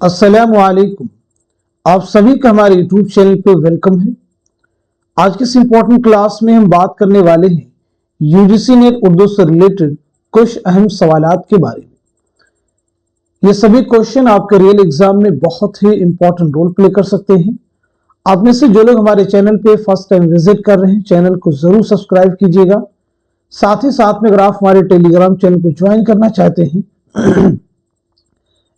अस्सलाम वालेकुम। आप सभी का हमारे यूट्यूब चैनल पे वेलकम है। आज की इस इंपॉर्टेंट क्लास में हम बात करने वाले हैं यूजीसी नेट उर्दू से रिलेटेड कुछ अहम सवालात के बारे में। ये सभी क्वेश्चन आपके रियल एग्जाम में बहुत ही इंपॉर्टेंट रोल प्ले कर सकते हैं। आप में से जो लोग हमारे चैनल पे फर्स्ट टाइम विजिट कर रहे हैं, चैनल को जरूर सब्सक्राइब कीजिएगा। साथ ही साथ में अगर आप हमारे टेलीग्राम चैनल को ज्वाइन करना चाहते हैं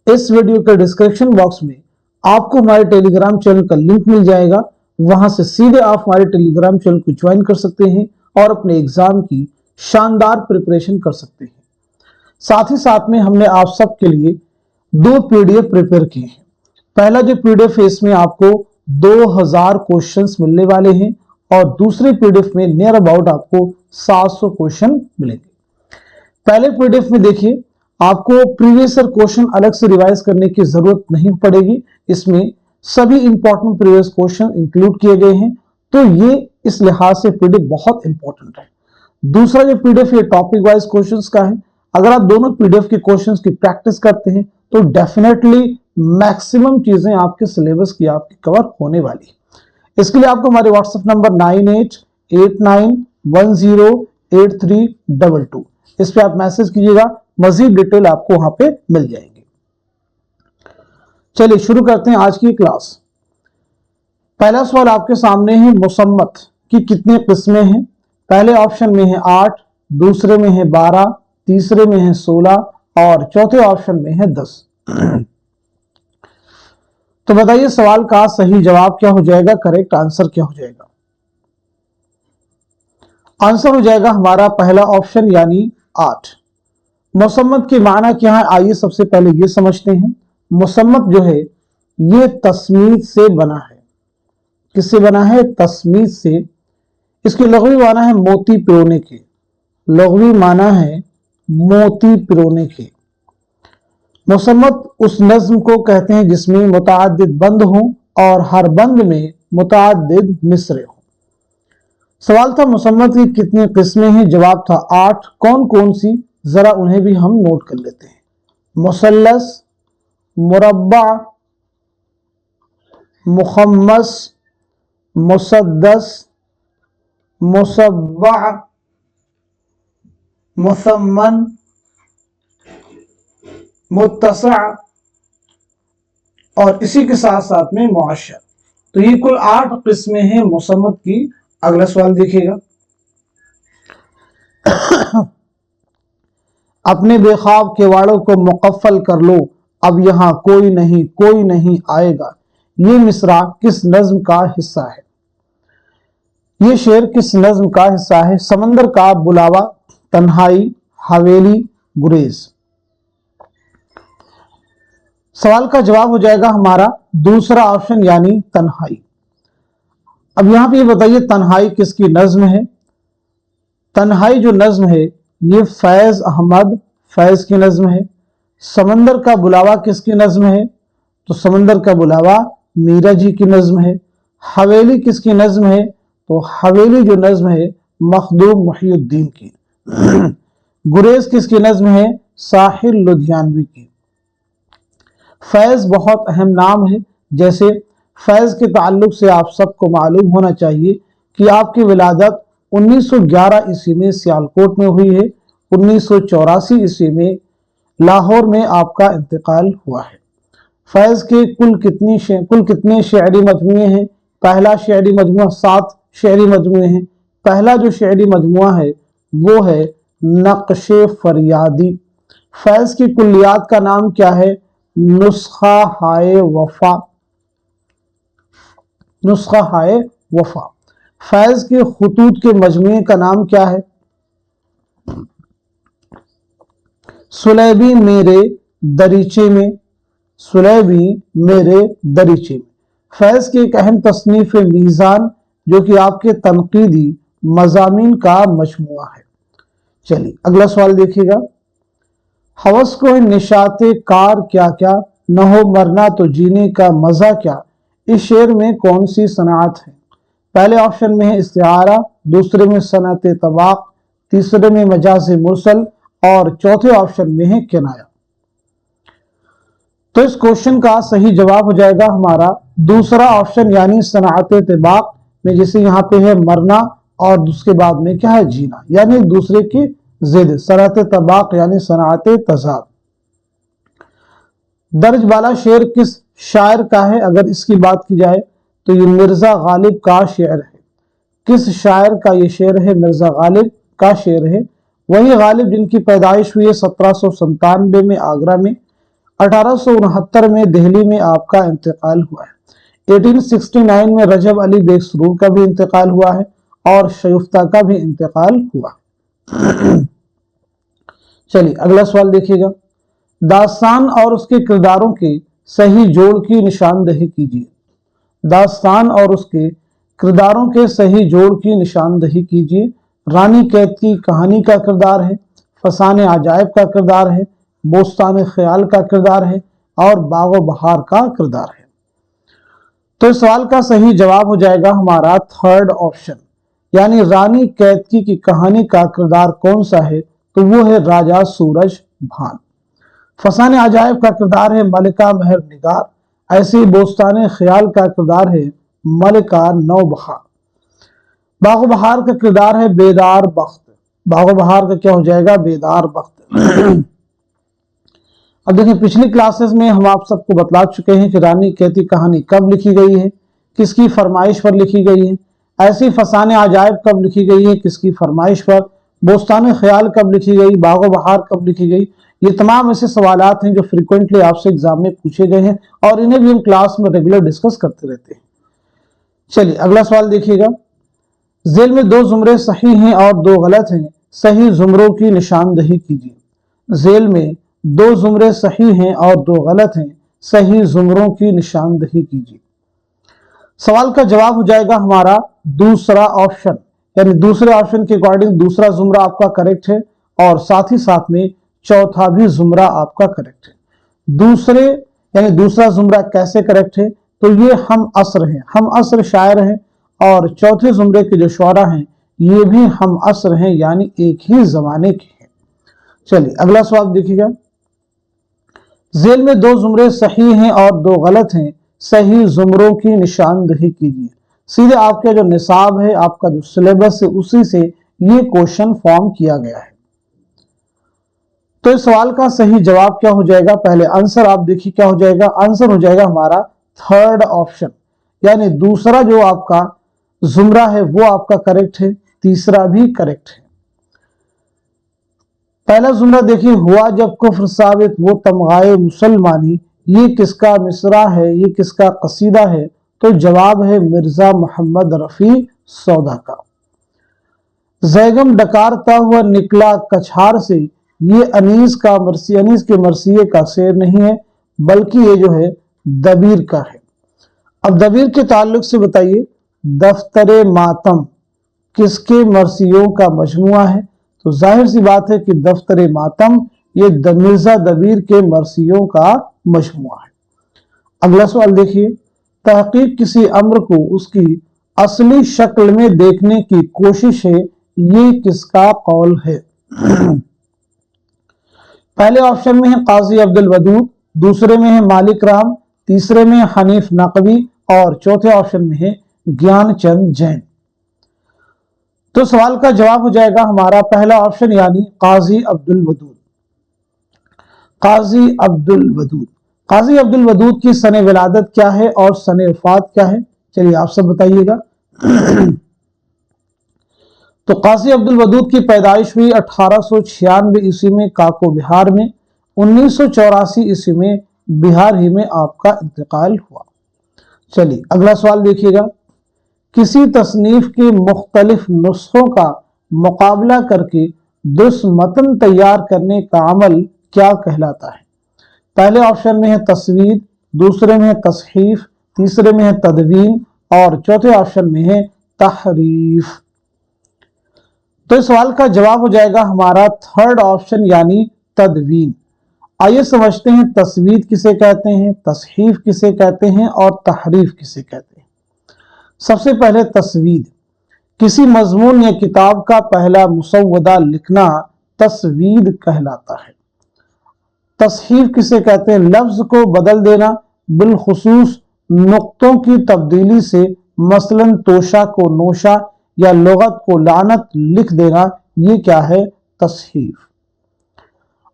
इस वीडियो के डिस्क्रिप्शन बॉक्स में आपको हमारे टेलीग्राम चैनल का लिंक मिल जाएगा। वहां से सीधे आप हमारे टेलीग्राम चैनल को ज्वाइन कर सकते हैं और अपने एग्जाम की शानदार प्रिपरेशन कर सकते हैं। साथ ही साथ में हमने आप सबके लिए 2 पीडीएफ प्रिपेयर किए हैं। पहला जो पीडीएफ है इसमें आपको 2000 क्वेश्चंस मिलने वाले हैं और दूसरे पीडीएफ में नियर अबाउट आपको 700 क्वेश्चन मिलेंगे। पहले पीडीएफ में देखिए, आपको प्रीवियस ईयर क्वेश्चन अलग से रिवाइज करने की जरूरत नहीं पड़ेगी। इसमें सभी इंपॉर्टेंट प्रीवियस क्वेश्चन इंक्लूड किए गए हैं, तो ये इस लिहाज से पीडीएफ बहुत इंपॉर्टेंट है। दूसरा जो पीडीएफ ये टॉपिक वाइज क्वेश्चंस का है। अगर आप दोनों पीडीएफ के क्वेश्चंस की प्रैक्टिस करते हैं तो डेफिनेटली मैक्सिमम चीजें आपके सिलेबस की आपकी कवर होने वाली है। इसके लिए आपको हमारे व्हाट्सएप नंबर 9889108322 इस पे आप मैसेज कीजिएगा, मजीद डिटेल आपको वहां पे मिल जाएंगी। चलिए शुरू करते हैं आज की क्लास। पहला सवाल आपके सामने है, मुसम्मत की कितने किस्में हैं? पहले ऑप्शन में है 8, दूसरे में है 12, तीसरे में है 16 और चौथे ऑप्शन में है 10। तो बताइए सवाल का सही जवाब क्या हो जाएगा, करेक्ट आंसर क्या हो जाएगा? आंसर हो जाएगा हमारा पहला ऑप्शन यानी 8। मुसम्मत के माना क्या है, आइए सबसे पहले ये समझते हैं। मुसम्मत जो है ये तस्मीत से बना है। किससे बना है? तस्मीत से। इसके लग़वी माना है मोती पिरोने के। लग़वी माना है मोती पिरोने के। मुसम्मत उस नज्म को कहते हैं जिसमें मुतअद्दिद बंद हो और हर बंद में मुतअद्दिद मिसरे हो। सवाल था मुसम्मत की कितनी किस्में हैं, जवाब था 8। कौन कौन सी, जरा उन्हें भी हम नोट कर लेते हैं। मुसल्लस, मुरब्बा, मुखम्मस, मुसद्दस, मुसब्बा, मुसम्मन, मुत्तसा और इसी के साथ साथ में मुअश्शर। तो ये कुल 8 किस्में हैं मुसम्मत की। अगला सवाल देखिएगा। अपने बेख्वाब केवाड़ों को मुकफ्फल कर लो, अब यहां कोई नहीं आएगा। ये मिसरा किस नज्म का हिस्सा है? ये शेर किस नज्म का हिस्सा है? समंदर का बुलावा, तन्हाई, हवेली, गुरेज। सवाल का जवाब हो जाएगा हमारा दूसरा ऑप्शन यानी तन्हाई। अब यहां पे ये बताइए तन्हाई किसकी नज्म है? तन्हाई जो नज्म है ये फैज अहमद फैज की नज्म है। समंदर का बुलावा किसकी नज्म है? तो समंदर का बुलावा मीरा जी की नज्म है। हवेली किसकी नज्म है? तो हवेली जो नज्म है मखदूम मुहिउद्दीन की। गुरेज किसकी नज्म है? साहिर लुधियानवी की। फैज बहुत अहम नाम है। जैसे फैज के ताल्लुक से आप सबको मालूम होना चाहिए कि आपकी विलादत 1911 ईस्वी में सियालकोट में हुई है। 1984 ईस्वी में लाहौर में आपका इंतकाल हुआ है। फैज के कुल कितने शेरी मजमुए हैं? पहला शेरी मजमुआ 7 शेरी मजमुए हैं। पहला जो शेरी मजमुआ है वो है नक्शे फरियादी। फैज की कुल्लियात का नाम क्या है? नुस्खा हाय वफा। नुस्खा हाय वफा। फैज के खुतूत के मजमुए का नाम क्या है? सुलेबी मेरे दरीचे में। सुलेबी मेरे दरीचे में। फैज की एक अहम तसनीफ मीज़ान जो कि आपके तनकीदी मज़ामीन का मजमुआ है। चलिए अगला सवाल देखिएगा। हवस को निशाते कार क्या क्या, न हो मरना तो जीने का मजा क्या। इस शेर में कौन सी सनात है? पहले ऑप्शन में है इस्तिआरा, दूसरे में सनत तबाक, तीसरे में मजाज मुरसल और चौथे ऑप्शन में है किनाया। तो तो इस क्वेश्चन का सही जवाब हो जाएगा हमारा दूसरा ऑप्शन यानी सनाअत तबाक में, जैसे यहाँ पे है मरना और उसके बाद में क्या है जीना, यानी एक दूसरे की जिद, सनाअत तबाक यानी सनाअत तजाद। दर्ज बाला शेर किस शायर का है? अगर इसकी बात की जाए तो ये मिर्जा गालिब का शेर है। किस शायर का ये शेर है? मिर्जा गालिब का शेर है। वही गालिब जिनकी पैदाइश हुई है 1797 में आगरा में, 1869 में दिल्ली में आपका इंतकाल हुआ है। 1869 में रजब अली बेग सुरूर का भी इंतकाल हुआ है और शयुफ्ता का भी इंतकाल हुआ। चलिए अगला सवाल देखिएगा। दास्तान और उसके किरदारों के सही जोड़ की निशानदेही कीजिए। दास्तान और उसके किरदारों के सही जोड़ की निशानदेही कीजिए। रानी कैद की कहानी का किरदार है, फसाने अजायब का किरदार है, बोस्तान ख्याल का किरदार है और बागो बहार का किरदार है। तो इस सवाल का सही जवाब हो जाएगा हमारा थर्ड ऑप्शन, यानी रानी कैदकी की कहानी का किरदार कौन सा है? तो वो है राजा सूरज भान। फसाने अजायब का किरदार है मलिका महर निगार, ऐसे ही बोस्तान ख्याल का किरदार है मलिका नौबहार। बागो बहार का किरदार है बेदार बख्त। बागो बहार का क्या हो जाएगा? बेदार बख्त। अब देखिए पिछली क्लासेस में हम आप सबको बतला चुके हैं कि रानी कैद की कहानी कब लिखी गई है, किसकी फरमाइश पर लिखी गई है। ऐसी फसाने अजायब कब लिखी गई है, किसकी फरमाइश पर। बोस्तान ख्याल कब लिखी गई, बागो बहार कब लिखी गई। ये तमाम ऐसे सवालात हैं जो फ्रीक्वेंटली आपसे एग्जाम में पूछे गए हैं और इन्हें भी हम क्लास में रेगुलर डिस्कस करते रहते हैं। चलिए अगला सवाल देखिएगा। जेल में दो जुमरे सही हैं और दो गलत हैं, सही जुमरों की निशानदेही कीजिए। जेल में दो जुमरे सही हैं और दो गलत हैं, सही जुमरों की निशानदेही कीजिए। सवाल का जवाब हो जाएगा हमारा दूसरा ऑप्शन, यानी दूसरे ऑप्शन के अकॉर्डिंग दूसरा जुमरा आपका करेक्ट है और साथ ही साथ में चौथा भी जुमरा आपका करेक्ट है। दूसरे यानी दूसरा जुमरा कैसे करेक्ट है? तो ये हम असर हैं, हम असर शायर हैं और चौथे जुमरे के जो शुरा हैं ये भी हम असर हैं, यानी एक ही जमाने के हैं। चलिए अगला सवाल देखिएगा। जेल में दो जुमरे सही हैं और दो गलत हैं, सही जुमरों की निशानदेही कीजिए। सीधे आपका जो निसाब है, आपका जो सिलेबस है, उसी से ये क्वेश्चन फॉर्म किया गया है। तो इस सवाल का सही जवाब क्या हो जाएगा? पहले आंसर आप देखिए क्या हो जाएगा। आंसर हो जाएगा हमारा थर्ड ऑप्शन, यानी दूसरा जो आपका जुमरा है वो आपका करेक्ट है, तीसरा भी करेक्ट है। पहला जुमरा देखिए, हुआ जब कुफ्र साबित वो तमगाए मुसलमानी, ये किसका मिसरा है, ये किसका कसीदा है? तो जवाब है मिर्जा मोहम्मद रफी सौदा का। जैगम डकारता हुआ निकला कछार से, ये अनीस का मरसी, अनीस के मरसिये का शेर नहीं है बल्कि ये जो है दबीर का है। अब दबीर के ताल्लुक से बताइए, दफ्तरे मातम किसके मरसियों का मजमुआ है? तो जाहिर सी बात है कि दफ्तरे मातम ये मिर्जा दबीर के मरसियों का मजमुआ है। अगला सवाल देखिए। तहकीक किसी अम्र को उसकी असली शक्ल में देखने की कोशिश है, ये किसका कौल है? पहले ऑप्शन में है काजी अब्दुल वदूद, दूसरे में है मालिक राम, तीसरे में हनीफ नकवी और चौथे ऑप्शन में है ज्ञानचंद जैन। तो सवाल का जवाब हो जाएगा हमारा पहला ऑप्शन, यानी काजी अब्दुल वदूद। काजी अब्दुल वदूद। काजी अब्दुल वदूद की सने विलादत क्या है और सने वफात क्या है? चलिए आप सब बताइएगा। तो काजी अब्दुल वदूद की पैदाइश हुई 1896 ईस्वी में काको बिहार में, 1984 ईस्वी में बिहार ही में आपका इंतकाल हुआ। चलिए अगला सवाल देखिएगा। किसी तसनीफ के मुख्तलिफ नुस्खों का मुकाबला करके दुस्मतन तैयार करने का अमल क्या कहलाता है? पहले ऑप्शन में है तस्वीद, दूसरे में है तसहीफ, तीसरे में है तदवीन और चौथे ऑप्शन में है तहरीफ। तो इस सवाल का जवाब हो जाएगा हमारा थर्ड ऑप्शन, यानी तदवीन। आइए समझते हैं तस्वीद किसे कहते हैं, तसहीफ किसे कहते हैं और तहरीफ किसे कहते हैं। सबसे पहले तस्वीद, किसी मजमून या किताब का पहला मुसव्वदा लिखना तस्वीद कहलाता है। تصحیف किसे कहते हैं? लफ्ज को बदल देना, बिलखुसूस नुक्तों की तब्दीली से, मसलन तोशा को नोशा या लुगत को लानत लिख देना, ये क्या है? तस्हीफ।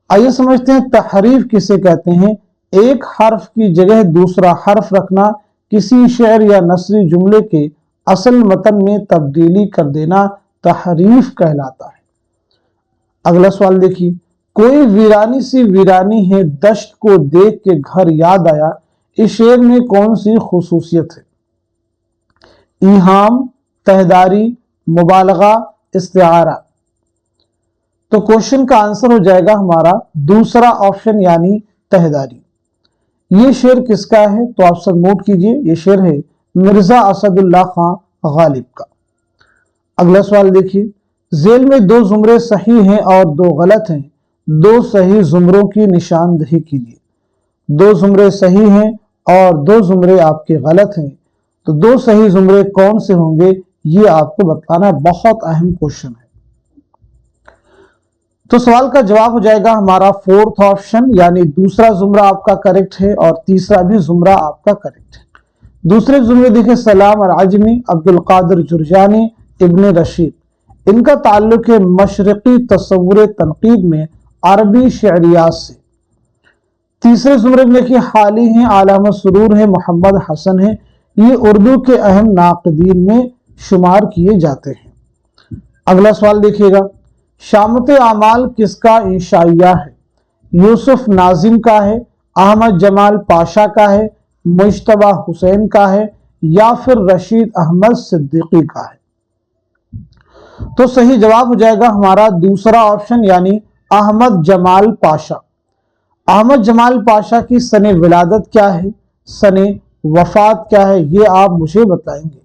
आइए समझते हैं तहरीफ किसे कहते हैं? एक हर्फ की जगह दूसरा हर्फ रखना, किसी शेर या नसरी जुमले के असल मतन में तब्दीली कर देना तहरीफ कहलाता है। अगला सवाल देखिए, कोई वीरानी सी वीरानी है, दश्त को देख के घर याद आया, इस शेर में कौन सी खुसूसियत है? ईहाम, तहदारी, मुबालगा, इस्तिआरा। तो क्वेश्चन का आंसर हो जाएगा हमारा दूसरा ऑप्शन यानी तहदारी। ये शेर किसका है? तो आप सब नोट कीजिए, ये शेर है मिर्जा असदुल्ला खां गालिब का। अगला सवाल देखिए, जेल में दो जुमरे सही हैं और दो गलत हैं, दो सही जुमरों की निशानदही कीजिए। दो जुमरे सही हैं और दो जुमरे आपके गलत हैं, तो दो सही जुमरे कौन से होंगे ये आपको बताना है। बहुत अहम क्वेश्चन है। तो सवाल का जवाब हो जाएगा हमारा फोर्थ ऑप्शन, यानी दूसरा जुमरा आपका करेक्ट है और तीसरा भी जुमरा आपका करेक्ट है। दूसरे जुमरे देखिए, सलाम और आजमी, अब्दुल कादिर जुरजानी, इब्न रशीद। इनका ताल्लुक है मशरकी तस्वुर तनकीद में अरबी शअरियात से। तीसरे जुमरे में देखिए, हाली हैं, आलामा सुरूर है, मोहम्मद हसन है, ये उर्दू के अहम नाक़दीन में शुमार किए जाते हैं। अगला सवाल देखिएगा, शामत आमाल किसका इंशाइया है? यूसुफ नाजिम का है, अहमद जमाल पाशा का है, मुश्तबा हुसैन का है या फिर रशीद अहमद सिद्दीकी का है? तो सही जवाब हो जाएगा हमारा दूसरा ऑप्शन यानी अहमद जमाल पाशा। अहमद जमाल पाशा की सने विलादत क्या है, सने वफात क्या है, ये आप मुझे बताएंगे।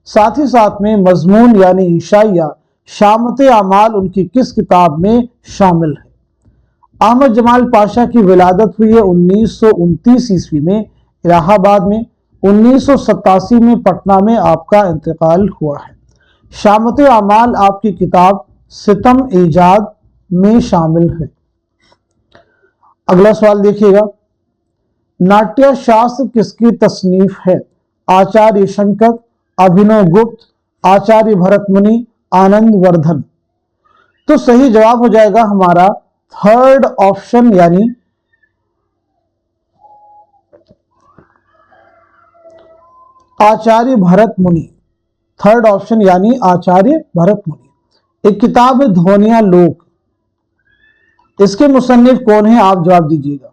साथ ही साथ में मजमून यानी इंशाइया शामत आमाल उनकी किस किताब में शामिल है? अहमद जमाल पाशा की विलादत हुई है 1929 ईस्वी में इलाहाबाद में, 1987 में पटना में आपका इंतकाल हुआ है। शामत आमाल आपकी किताब सितम ईजाद में शामिल है। अगला सवाल देखिएगा, नाट्य शास्त्र किसकी तसनीफ है? आचार्य शंकर, अभिनव गुप्त, आचार्य भरत मुनि, आनंद वर्धन। तो सही जवाब हो जाएगा हमारा थर्ड ऑप्शन यानी आचार्य भरत मुनि। थर्ड ऑप्शन यानी आचार्य भरत मुनि। एक किताब है ध्वनिया लोक, इसके मुसन्निफ कौन है? आप जवाब दीजिएगा।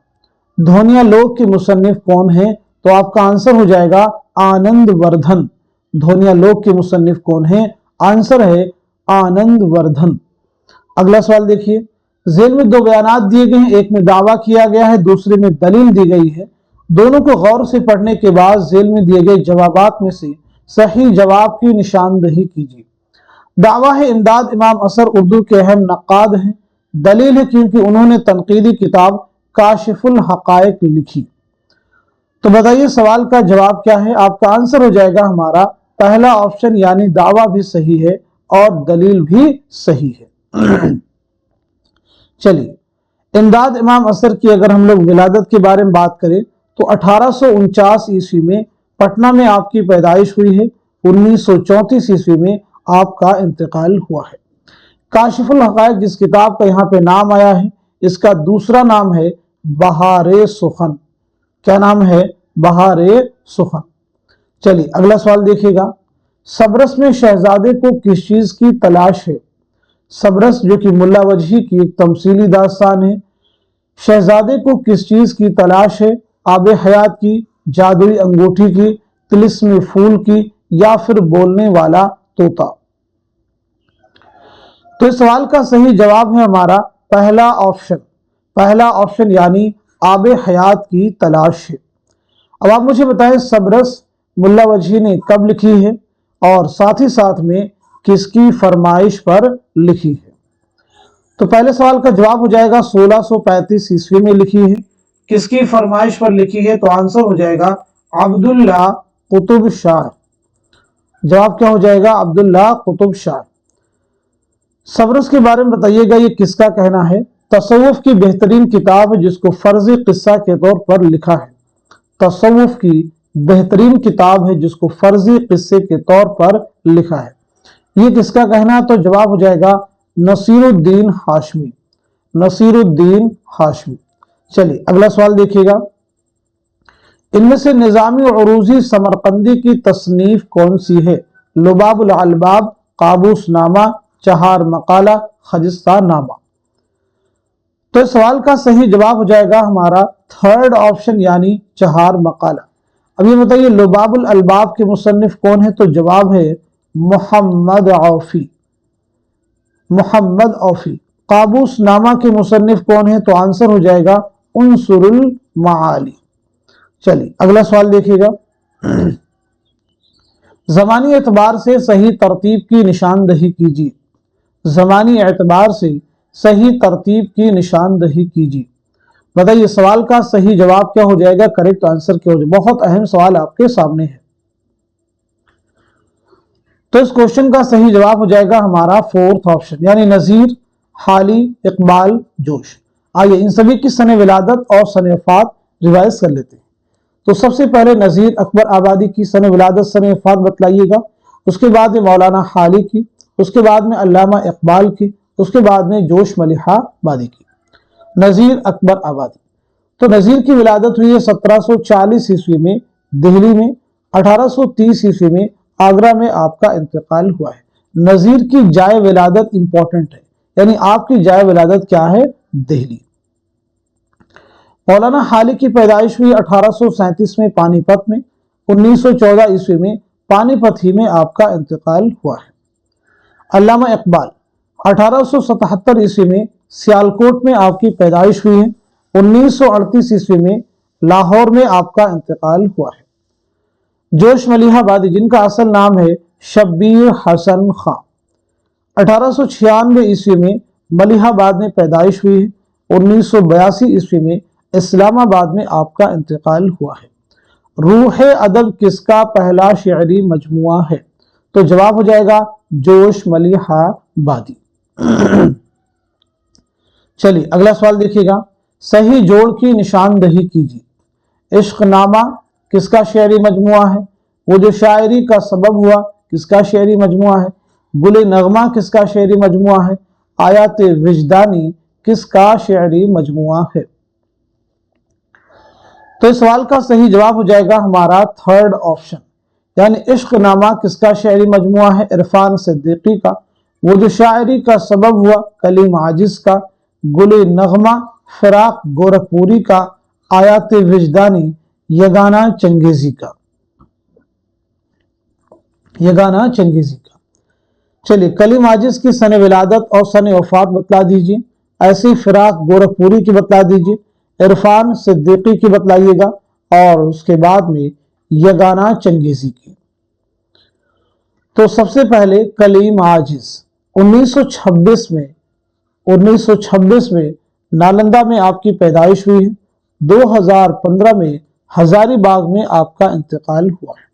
ध्वनिया लोक के मुसन्निफ कौन है? तो आपका आंसर हो जाएगा आनंद वर्धन। ध्वनिया लोक के मुसन्निफ कौन है? आंसर है आनंद वर्धन। अगला सवाल देखिए, जेल में दो बयानात दिए गए हैं, एक में दावा किया गया है, दूसरे में दलील दी गई है। दोनों को गौर से पढ़ने के बाद जेल में दिए गए जवाबात में से सही जवाब की निशानदही कीजिए। दावा है इमदाद इमाम असर उर्दू के अहम नक्काद हैं। दलील है क्योंकि उन्होंने तनकीदी किताब काशिफुल हकायक लिखी। तो बताइए सवाल का जवाब क्या है? आपका आंसर हो जाएगा हमारा पहला ऑप्शन यानी दावा भी सही है और दलील भी सही है। चलिए, इमदाद इमाम असर की अगर हम लोग विलादत के बारे में बात करें तो 1849 ईस्वी में पटना में आपकी पैदाइश हुई है, 1934 ईस्वी में आपका इंतकाल हुआ है। काशिफुल हकायक जिस किताब का यहाँ पे नाम आया है, इसका दूसरा नाम है बहारे सुखन। क्या नाम है? बहारे सुखन। चलिए अगला सवाल देखिएगा, सबरस में शहजादे को किस चीज की तलाश है? सबरस जो कि मुल्ला वजही की एक तमसीली दास्तान है। शहजादे को किस चीज की तलाश है? आब हयात की, जादुई अंगूठी की, तिलिस्मी फूल की या फिर बोलने वाला तोता? तो इस सवाल का सही जवाब है हमारा पहला ऑप्शन। पहला ऑप्शन यानी आब हयात की तलाश है। अब आप मुझे बताएं सबरस मुल्ला वजही ने कब लिखी है और साथ ही साथ में किसकी फरमाइश पर लिखी है? तो पहले सवाल का जवाब हो जाएगा 1635 ईस्वी में लिखी है। किसकी फरमाइश पर लिखी है? तो आंसर हो जाएगा अब्दुल्ला कुतुब शाह। जवाब क्या हो जाएगा? अब्दुल्ला कुतुब शाह। सबरस के बारे में बताइएगा, ये किसका कहना है? تصوف کی بہترین کتاب ہے جس کو فرضی قصہ کے طور پر لکھا ہے. تصوف کی بہترین کتاب ہے جس کو فرضی قصے کے طور پر لکھا ہے. یہ کس کا کہنا ہے؟ تو جواب ہو جائے گا نصیر الدین ہاشمی. نصیر الدین ہاشمی. چلیے اگلا سوال دیکھیے گا. ان میں سے نظامی عروضی سمرقندی کی تصنیف کون سی ہے؟ لباب الالباب، قابوس نامہ، چہار مقالہ، خجستہ نامہ. تو اس سوال کا صحیح جواب ہو جائے گا ہمارا تھرڈ آپشن یعنی چہار مقالہ. اب یہ بتائیے لباب الالباب کے مصنف کون ہے؟ تو جواب ہے محمد عوفی. محمد عوفی. قابوس نامہ کے مصنف کون ہے؟ تو آنسر ہو جائے گا عنصر المعالی. چلیے اگلا سوال دیکھیے گا. زمانی اعتبار سے صحیح ترتیب کی نشاندہی کیجیے. زمانی اعتبار سے صحیح ترتیب کی نشاندہی کیجیے. بتائیے سوال کا صحیح جواب کیا ہو جائے گا؟ کریکٹ آنسر کیا ہو جائے گا؟ بہت اہم سوال آپ کے سامنے ہے. تو اس کوشچن کا صحیح جواب ہو جائے گا ہمارا فورتھ آپشن یعنی نذیر، حالی، اقبال، جوش. آئیے ان سبھی کی سن ولادت اور سن وفات ریوائز کر لیتے ہیں. تو سب سے پہلے نذیر اکبر آبادی کی سن ولادت سن وفات بتلائیے گا. اس کے بعد میں مولانا حالی کی، اس کے بعد میں علامہ اقبال کی، اس کے بعد میں جوش ملیحہ آبادی کی. نذیر اکبر آبادی. تو نذیر کی ولادت ہوئی ہے 1740 عیسوی میں دہلی میں. 1830 عیسوی میں آگرہ میں آپ کا انتقال ہوا ہے. نذیر کی جائے ولادت امپورٹنٹ ہے یعنی آپ کی جائے ولادت کیا ہے؟ دہلی. مولانا حالی کی پیدائش ہوئی 1837 میں پانی پت میں. 1914 عیسوی میں پانی پت ہی میں آپ کا انتقال ہوا ہے. علامہ اقبال 1877 عیسوی میں سیالکوٹ میں آپ کی پیدائش ہوئی ہے. 1938 عیسوی میں لاہور میں آپ کا انتقال ہوا ہے. جوش ملیحہ آبادی جن کا اصل نام ہے شبیر حسن خان. 1896 عیسوی میں ملیحہ آباد میں پیدائش ہوئی ہے. 1982 عیسوی میں اسلام آباد میں آپ کا انتقال ہوا ہے. روح ادب کس کا پہلا شعری مجموعہ ہے؟ تو جواب ہو جائے گا جوش ملیحہ آبادی. چلیے اگلا سوال دیکھیے گا. صحیح جوڑ کی نشاندہی کیجیے. عشق نامہ کس کا شعری مجموعہ ہے؟ وہ جو شاعری کا سبب ہوا کس کا شعری مجموعہ ہے؟ گل نغمہ کس کا شعری مجموعہ ہے؟ آیات وجدانی کس کا شعری مجموعہ ہے؟ تو اس سوال کا صحیح جواب ہو جائے گا ہمارا تھرڈ آپشن یعنی عشق نامہ کس کا شعری مجموعہ ہے؟ عرفان صدیقی کا. وہ جو شاعری کا سبب ہوا کلیم عاجز کا. گل نغمہ فراق گورکھپوری کا. آیات وجدانی یگانہ چنگیزی کا. یگانہ چنگیزی کا. چلیے کلیم عاجز کی سن ولادت اور سن وفات بتلا دیجیے. ایسی فراق گورکھپوری کی بتلا دیجیے. عرفان صدیقی کی بتلائیے گا اور اس کے بعد میں یگانہ چنگیزی کی. تو سب سے پہلے کلیم عاجز 1926 میں نالندہ میں آپ کی پیدائش ہوئی ہے. 2015 میں ہزاری باغ میں آپ کا انتقال ہوا ہے.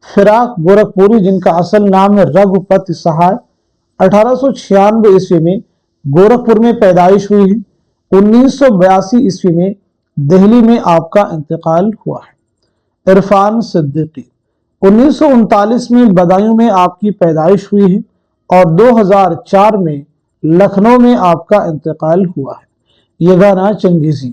فراق گورکھپوری جن کا اصل نام ہے رگھوپت سہائے. 1896 عیسوی میں گورکھپور میں پیدائش ہوئی ہے. 1982 عیسوی میں دہلی میں آپ کا انتقال ہوا ہے. عرفان صدیقی 1939 میں بدایوں میں آپ کی پیدائش ہوئی ہے اور 2004 میں لکھنؤ میں آپ کا انتقال ہوا ہے. یگانہ چنگیزی.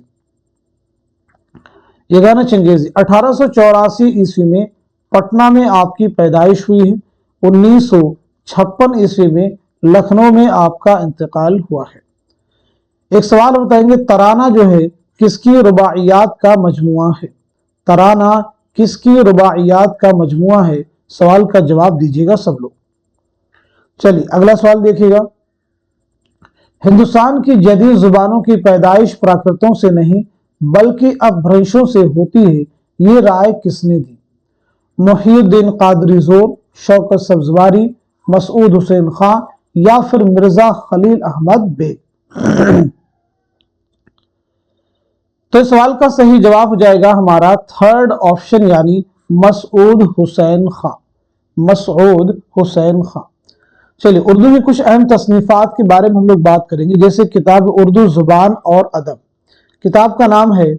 یگانہ چنگیزی 1884 عیسوی میں پٹنہ میں آپ کی پیدائش ہوئی ہے. 1956 عیسوی میں لکھنؤ میں آپ کا انتقال ہوا ہے. ایک سوال بتائیں گے ترانہ جو ہے کس کی رباعیات کا مجموعہ ہے؟ ترانہ کس کی رباعیات کا مجموعہ ہے؟ سوال کا جواب دیجیے گا سب لوگ. چلیے اگلا سوال دیکھیے گا. ہندوستان کی جدید زبانوں کی پیدائش پراکرتوں سے نہیں بلکہ اپبھرنشوں سے ہوتی ہے، یہ رائے کس نے دی؟ محی الدین قادری زور، شوکت سبزواری، مسعود حسین خان یا پھر مرزا خلیل احمد بیگ؟ تو اس سوال کا صحیح جواب ہو جائے گا ہمارا تھرڈ آپشن یعنی مسعود حسین خان. مسعود حسین خان. چلیے اردو میں کچھ اہم تصنیفات کے بارے میں ہم لوگ بات کریں گے، جیسے کتاب اردو زبان اور ادب۔ کتاب کا نام ہے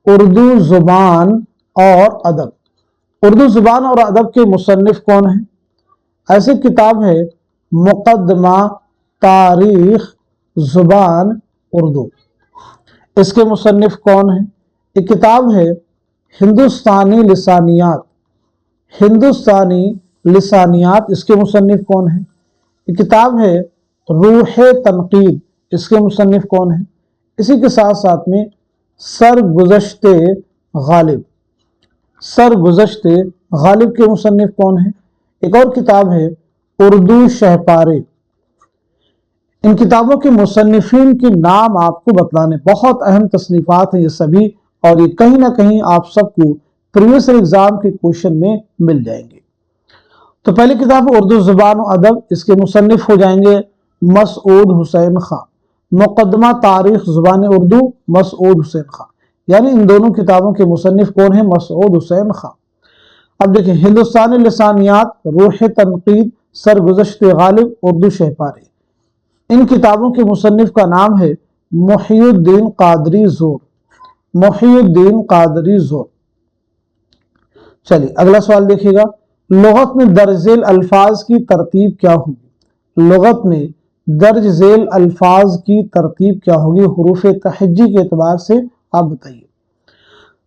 اردو زبان اور ادب۔ اردو زبان اور ادب کے مصنف کون ہیں؟ ایسی کتاب ہے مقدمہ تاریخ زبان اردو۔ اس کے مصنف کون ہیں؟ ایک کتاب ہے ہندوستانی لسانیات۔ ہندوستانی لسانیات، اس کے مصنف کون ہیں؟ ایک کتاب ہے روح تنقید۔ اس کے مصنف کون ہیں؟ اسی کے ساتھ ساتھ میں سرگزشت غالب۔ سرگزشت غالب کے مصنف کون ہیں؟ ایک اور کتاب ہے اردو شہپارے۔ ان کتابوں کے مصنفین کے نام آپ کو بتلانے، بہت اہم تصنیفات ہیں یہ سبھی، اور یہ کہیں نہ کہیں آپ سب کو پریویس ایگزام کے کوشچن میں مل جائیں گے۔ تو پہلی کتاب اردو زبان و ادب، اس کے مصنف ہو جائیں گے مسعود حسین خان۔ مقدمہ تاریخ زبان اردو مسعود حسین خان، یعنی ان دونوں کتابوں کے مصنف کون ہیں؟ مسعود حسین خان۔ اب دیکھیں، ہندوستانی لسانیات، روح تنقید، سرگزشت غالب، اردو شہپارے، ان کتابوں کے مصنف کا نام ہے محی الدین قادری زور۔ محی الدین قادری زور۔ چلیے اگلا سوال دیکھیے گا، لغت میں درج ذیل الفاظ کی ترتیب کیا ہوگی؟ لغت میں درج ذیل الفاظ کی ترتیب کیا ہوگی حروف تہجی کے اعتبار سے؟ آپ بتائیے۔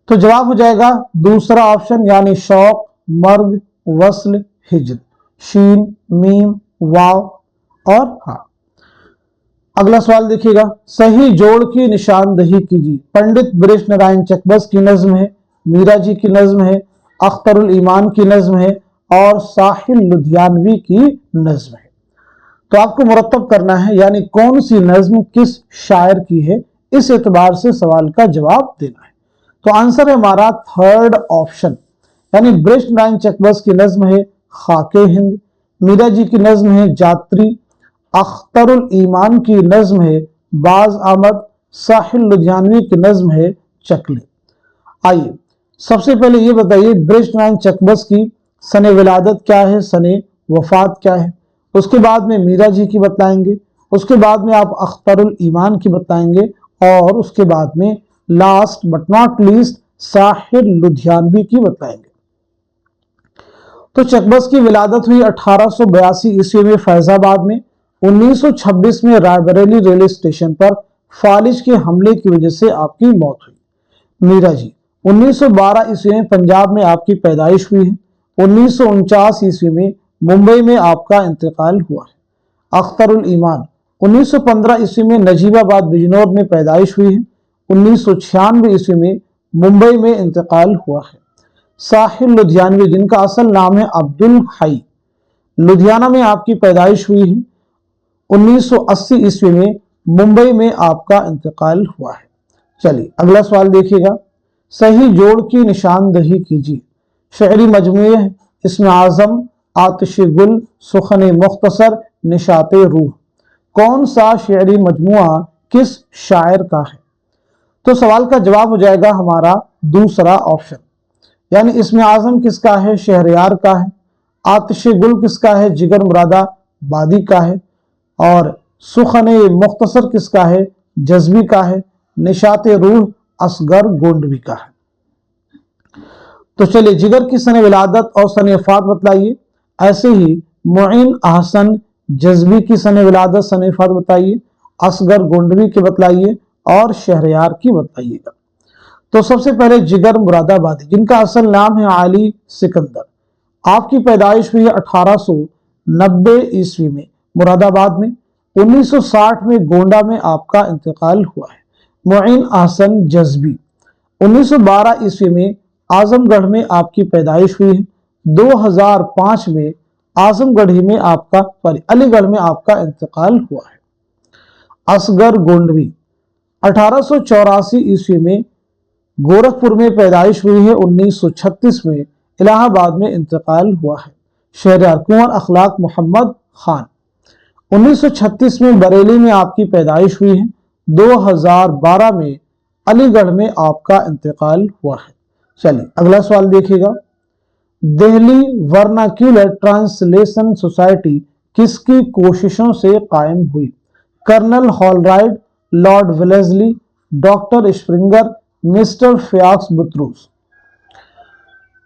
تو جواب ہو جائے گا دوسرا آپشن، یعنی شوق، مرگ، وصل، ہجر، شین، میم، واو اور ہاں۔ اگلا سوال دیکھیے گا، صحیح جوڑ کی نشاندہی کیجیے۔ پنڈت برج نارائن چکبس کی نظم ہے، میرا جی کی نظم ہے، اختر الایمان کی نظم ہے اور ساحل لدھیانوی کی نظم ہے۔ تو آپ کو مرتب کرنا ہے، یعنی کون سی نظم کس شاعر کی ہے، اس اعتبار سے سوال کا جواب دینا ہے۔ تو آنسر ہے ہمارا تھرڈ آپشن، یعنی برج نارائن چکبس کی نظم ہے خاک ہند، میرا جی کی نظم ہے جاتری، اختر الایمان کی نظم ہے باز آمد، ساحل لدھیانوی کی نظم ہے چکلے۔ آئیے سب سے پہلے یہ بتائیے برج نارائن چکبس کی سن ولادت کیا ہے، سن وفات کیا ہے؟ اس کے بعد میں میرا جی کی بتائیں گے، اس کے بعد میں آپ اختر الایمان کی بتائیں گے، اور اس کے بعد میں لاسٹ بٹ ناٹ لیسٹ ساحل لدھیانوی کی بتائیں گے۔ تو چکبس کی ولادت ہوئی 1882 عیسوی میں فیض آباد میں۔ 1926 میں رائے بریلی ریلوے اسٹیشن پر فالج کے حملے کی وجہ سے آپ کی موت ہوئی۔ میرا جی 1912 عیسوی میں پنجاب میں آپ کی پیدائش ہوئی ہے۔ 1949 عیسوی میں ممبئی میں آپ کا انتقال ہوا ہے۔ اختر الایمان 1915 عیسوی میں نجیب آباد بجنور میں پیدائش ہوئی ہے۔ 1996 عیسوی میں ممبئی میں انتقال ہوا ہے۔ ساحل لدھیانوی، جن کا اصل نام ہے عبدالحی، لدھیانہ میں آپ کی پیدائش ہوئی ہے۔ 1980 عیسوی میں ممبئی میں آپ کا انتقال ہوا ہے۔ چلیے اگلا سوال دیکھیے گا، صحیح جوڑ کی نشاندہی کیجیے۔ شعری مجموعے ہیں اسم اعظم، آتش گل، سخن مختصر، نشاط روح، کون سا شعری مجموعہ کس شاعر کا ہے؟ تو سوال کا جواب ہو جائے گا ہمارا دوسرا آپشن، یعنی اسم اعظم کس کا ہے؟ شہریار کا ہے۔ آتش گل کس کا ہے؟ جگر مراد آبادی کا ہے۔ اور سخن مختصر کس کا ہے؟ جذبی کا ہے۔ نشاط روح اصغر گونڈوی کا ہے۔ تو چلیے جگر کی سن ولادت اور سن وفات بتلائیے، ایسے ہی معین احسن جذبی کی سن ولادت سن وفات بتائیے، اصغر گونڈوی کے بتلائیے اور شہریار کی بتائیے گا۔ تو سب سے پہلے جگر مراد آبادی، جن کا اصل نام ہے علی سکندر، آپ کی پیدائش ہوئی ہے 1890 عیسوی میں مراد آباد میں۔ 1960 میں گونڈا میں آپ کا انتقال ہوا ہے۔ معین احسن جذبی 1912 عیسوی میں اعظم گڑھ میں آپ کی پیدائش ہوئی ہے۔ 2005 میں اعظم گڑھ میں آپ کا علی گڑھ میں آپ کا انتقال ہوا ہے۔ اصغر گونڈوی 1884 عیسوی میں گورکھپور میں پیدائش ہوئی ہے۔ 1936 میں الہ آباد میں انتقال ہوا ہے۔ شہریار کنور اخلاق محمد خان 1936 میں بریلی میں آپ کی پیدائش ہوئی ہے۔ 2012 میں علی گڑھ میں آپ کا انتقال ہوا ہے۔ چلیے اگلا سوال دیکھیے گا، دہلی ورناکیولر ٹرانسلیشن سوسائٹی किसकी कोशिशों से कायम हुई? Colonel Holroyd, lord Wellesley, doctor Springer, mister फ्याक्स बुत्रूस।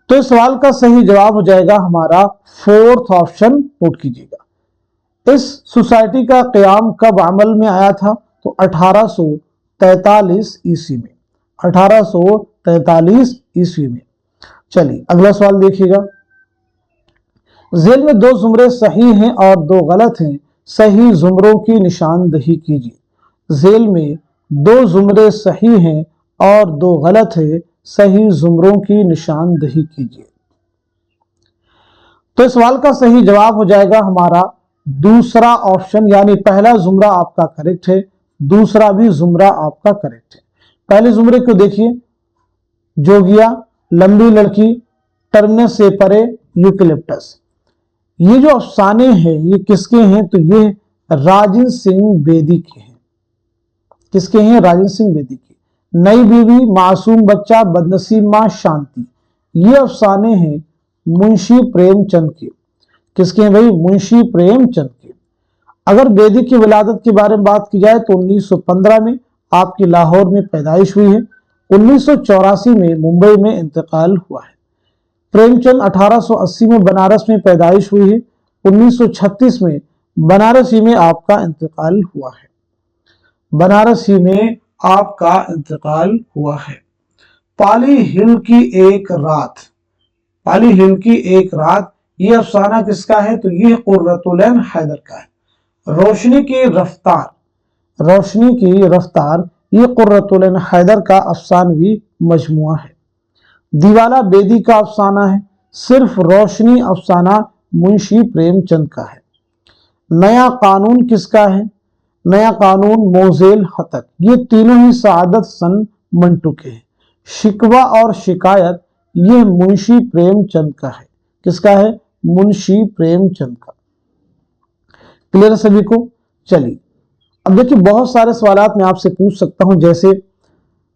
तो इस सवाल का सही जवाब हो जाएगा हमारा फोर्थ ऑप्शन, नोट कीजिएगा। इस सोसाइटी का क़याम कब अमल में आया था? तो 1843 ईस्वी में, 1843 ईस्वी में। चलिए अगला सवाल देखिएगा। झेल में दो जुमरे सही हैं और दो गलत हैं, सही जुमरों की निशानदही कीजिए। झेल में दो जुमरे सही हैं और दो गलत हैं, सही जुमरों की निशानदही कीजिए। तो इस सवाल का सही जवाब हो जाएगा हमारा दूसरा ऑप्शन, यानी पहला जुमरा आपका करेक्ट है, दूसरा भी जुमरा आपका करेक्ट है। पहले जुमरे को देखिए, जोगिया, लंबी लड़की, टर्मिनस से परे, यूकेलिप्टस। ये जो अफसाने हैं ये किसके हैं? तो ये राजेंद्र सिंह बेदी के हैं। किसके हैं? राजेंद्र सिंह बेदी के। नई बीवी, मासूम बच्चा, बदनसीब मां, शांति, ये अफसाने हैं मुंशी प्रेमचंद के। किसके हैं भाई? मुंशी प्रेमचंद के। अगर बेदी की विलादत के बारे में बात की जाए तो 1915 में आपकी लाहौर में पैदाइश हुई है, 1984 में मुंबई में इंतकाल हुआ है। प्रेमचंद 1880 में बनारस में पैदाइश हुई है, 1936 में बनारस ही में आपका इंतकाल हुआ है। बनारस ही में आपका इंतकाल हुआ है। पाली हिल की एक रात, पाली हिल की एक रात, ये अफसाना किसका है? तो ये कुर्रतुल ऐन हैदर का है। रोशनी की रफ्तार, रोशनी की रफ्तार, ये कुर्रतुल ऐन हैदर का अफसानवी मजमुआ है। दीवाला बेदी का अफसाना है। सिर्फ रोशनी अफसाना मुंशी प्रेमचंद का है। नया कानून किसका है? नया कानून मोजेल हतक, ये तीनों ही सआदत सन मंटू के हैं। शिकवा और शिकायत, ये मुंशी प्रेमचंद का है। किसका है? मुंशी प्रेमचंद का। क्लियर है सभी को? चलिए अब देखिए, बहुत सारे सवाल मैं आपसे पूछ सकता हूं, जैसे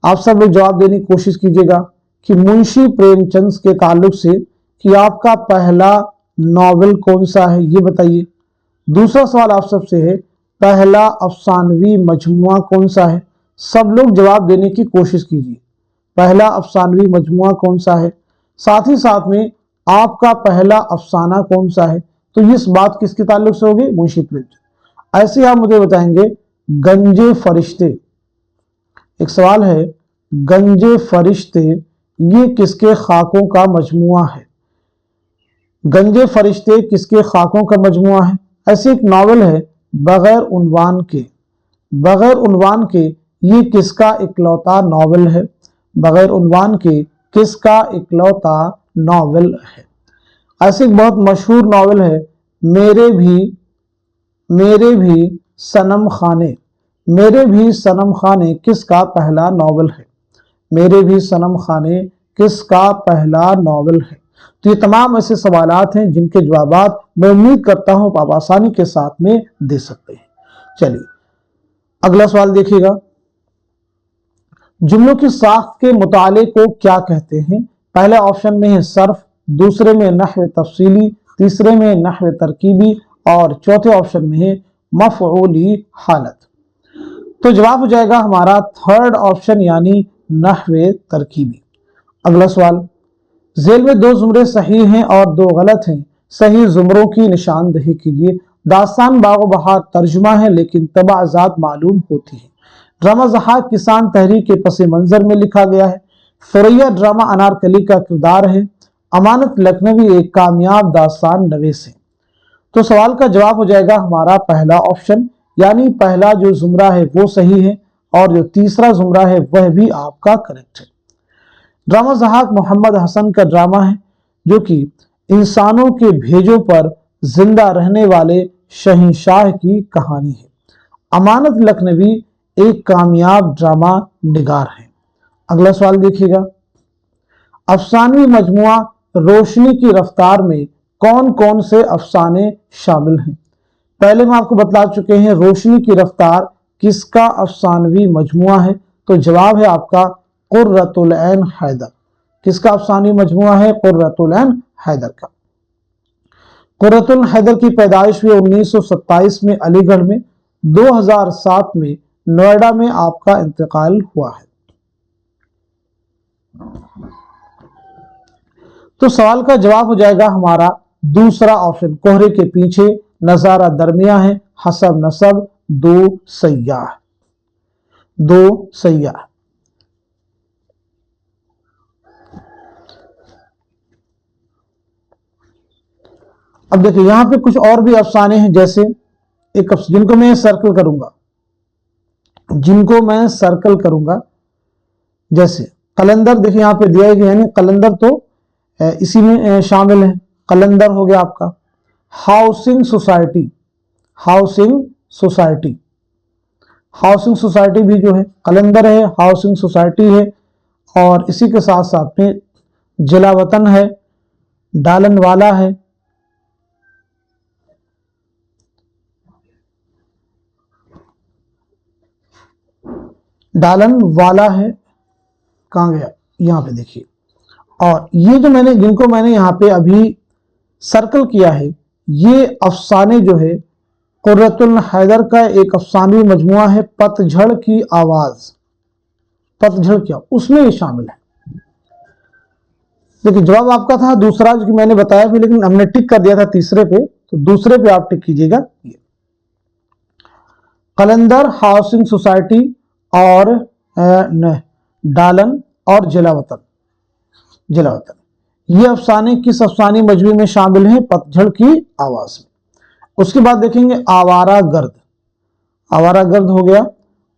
आप सब लोग जवाब देने की कोशिश कीजिएगा कि मुंशी प्रेमचंद के ताल्लुक से कि आपका पहला नॉवेल कौन सा है, ये बताइए। दूसरा सवाल आप सबसे है, पहला अफसानवी मजमुआ कौन सा है? सब लोग जवाब देने की कोशिश कीजिए, पहला अफसानवी मजमुआ कौन सा है। साथ ही साथ में आपका पहला अफसाना कौन सा है? तो ये बात किसके ताल्लुक से होगी? मुंशी प्रेमचंद। ऐसे आप मुझे बताएंगे गंजे फरिश्ते, एक सवाल है, गंजे फरिश्ते ये किसके खाकों का मजमुआ है? गंजे फरिश्ते किसके खाकों का मजमुआ है? ऐसे एक नावल है बगैर उन्वान के, बगैर उन्वान के, ये किसका इकलौता नावल है? बगैर उन्वान के किसका इकलौता नावल है? ऐसे एक बहुत मशहूर नावल है मेरे भी सनम खाने, मेरे भी सनम खाने किसका पहला नावल है? मेरे भी सनम खाने किसका पहला नावल है? तो ये तमाम ऐसे सवालात हैं जिनके जवाबात मैं उम्मीद करता हूं आप आसानी के साथ में दे सकते हैं। चलिए अगला सवाल देखिएगा। जुमलों की साख्त के मुताले को क्या कहते हैं? पहले ऑप्शन में है सर्फ, दूसरे में नहव तफसीली, तीसरे में नहव तरकीबी और चौथे ऑप्शन में है मफऊली हालत। तो जवाब हो जाएगा हमारा थर्ड ऑप्शन, यानी नहव तरकीबी। अगला सवाल, झेल में दो जुमरे सही हैं और दो गलत हैं, सही जुमरों की निशानदही कीजिए। दास्तान बाग बहार तर्जुमा है लेकिन तबाजात मालूम होती है। ड्रामा ज़हाक किसान तहरीक के पस मंजर में लिखा गया है। फुरैया ड्रामा अनारकली का किरदार है। अमानत लखनवी एक कामयाब दास्तान नवीस है। तो सवाल का जवाब हो जाएगा हमारा पहला ऑप्शन, यानी पहला जो जुमरा है वो सही है और जो तीसरा जुमरा है वह भी आपका करेक्ट है। ड्रामा ज़हाक मोहम्मद हसन का ड्रामा है जो कि इंसानों के भेजों पर जिंदा रहने वाले शहंशाह की कहानी है। अमानत लखनवी एक कामयाब ड्रामा निगार है। अगला सवाल देखिएगा। अफसानवी मजमुआ रोशनी की रफ्तार में कौन कौन से अफसाने शामिल हैं? पहले हम आपको बतला चुके हैं रोशनी की रफ्तार किसका अफसानवी मजमुआ है, तो जवाब है आपका कुर्रतुल ऐन हैदर। किसका अफसानवी मजमुआ है? कुर्रतुल ऐन हैदर का। कुर्रतुल हैदर की पैदाइश हुई 1927 में अलीगढ़ में, 2007 में नोएडा में आपका इंतकाल हुआ है। तो सवाल का जवाब हो जाएगा हमारा दूसरा ऑप्शन, कोहरे के पीछे, नजारा दरमिया है, हसब नसब, दो सयाह, दो सयाह। अब देखिए यहां पे कुछ और भी अफसाने हैं, जैसे एक जिनको मैं सर्कल करूंगा, जिनको मैं सर्कल करूंगा, जैसे कलंदर, देखिए यहां पे दिया गया है, कलंदर तो इसी में शामिल है, कलंदर हो गया आपका। Housing society, housing society, housing society भी जो है कलंदर है, हाउसिंग सोसाइटी है, और इसी के साथ साथ में जिला वतन है, डालन वाला है, डालन वाला है, कहां गया, यहां पे देखिए। और ये जो जिनको मैंने यहां पे अभी सर्कल किया है, ये अफसाने जो है कुर्रतुल हैदर का एक अफसानी मजमुआ है, पतझड़ की आवाज, पतझड़ क्या, उसमें ये शामिल है। देखिए जवाब आपका था दूसरा, जो कि मैंने बताया भी, लेकिन हमने टिक कर दिया था तीसरे पे, तो दूसरे पे आप टिक कीजिएगा। ये कलंदर, हाउसिंग सोसाइटी और डालन और जिलावतन, जिलावतन, ये अफसाने किस अफसानी मजमूए में शामिल हैं? पतझड़ की आवाज में। उसके बाद देखेंगे आवारा गर्द, आवारा गर्द हो गया,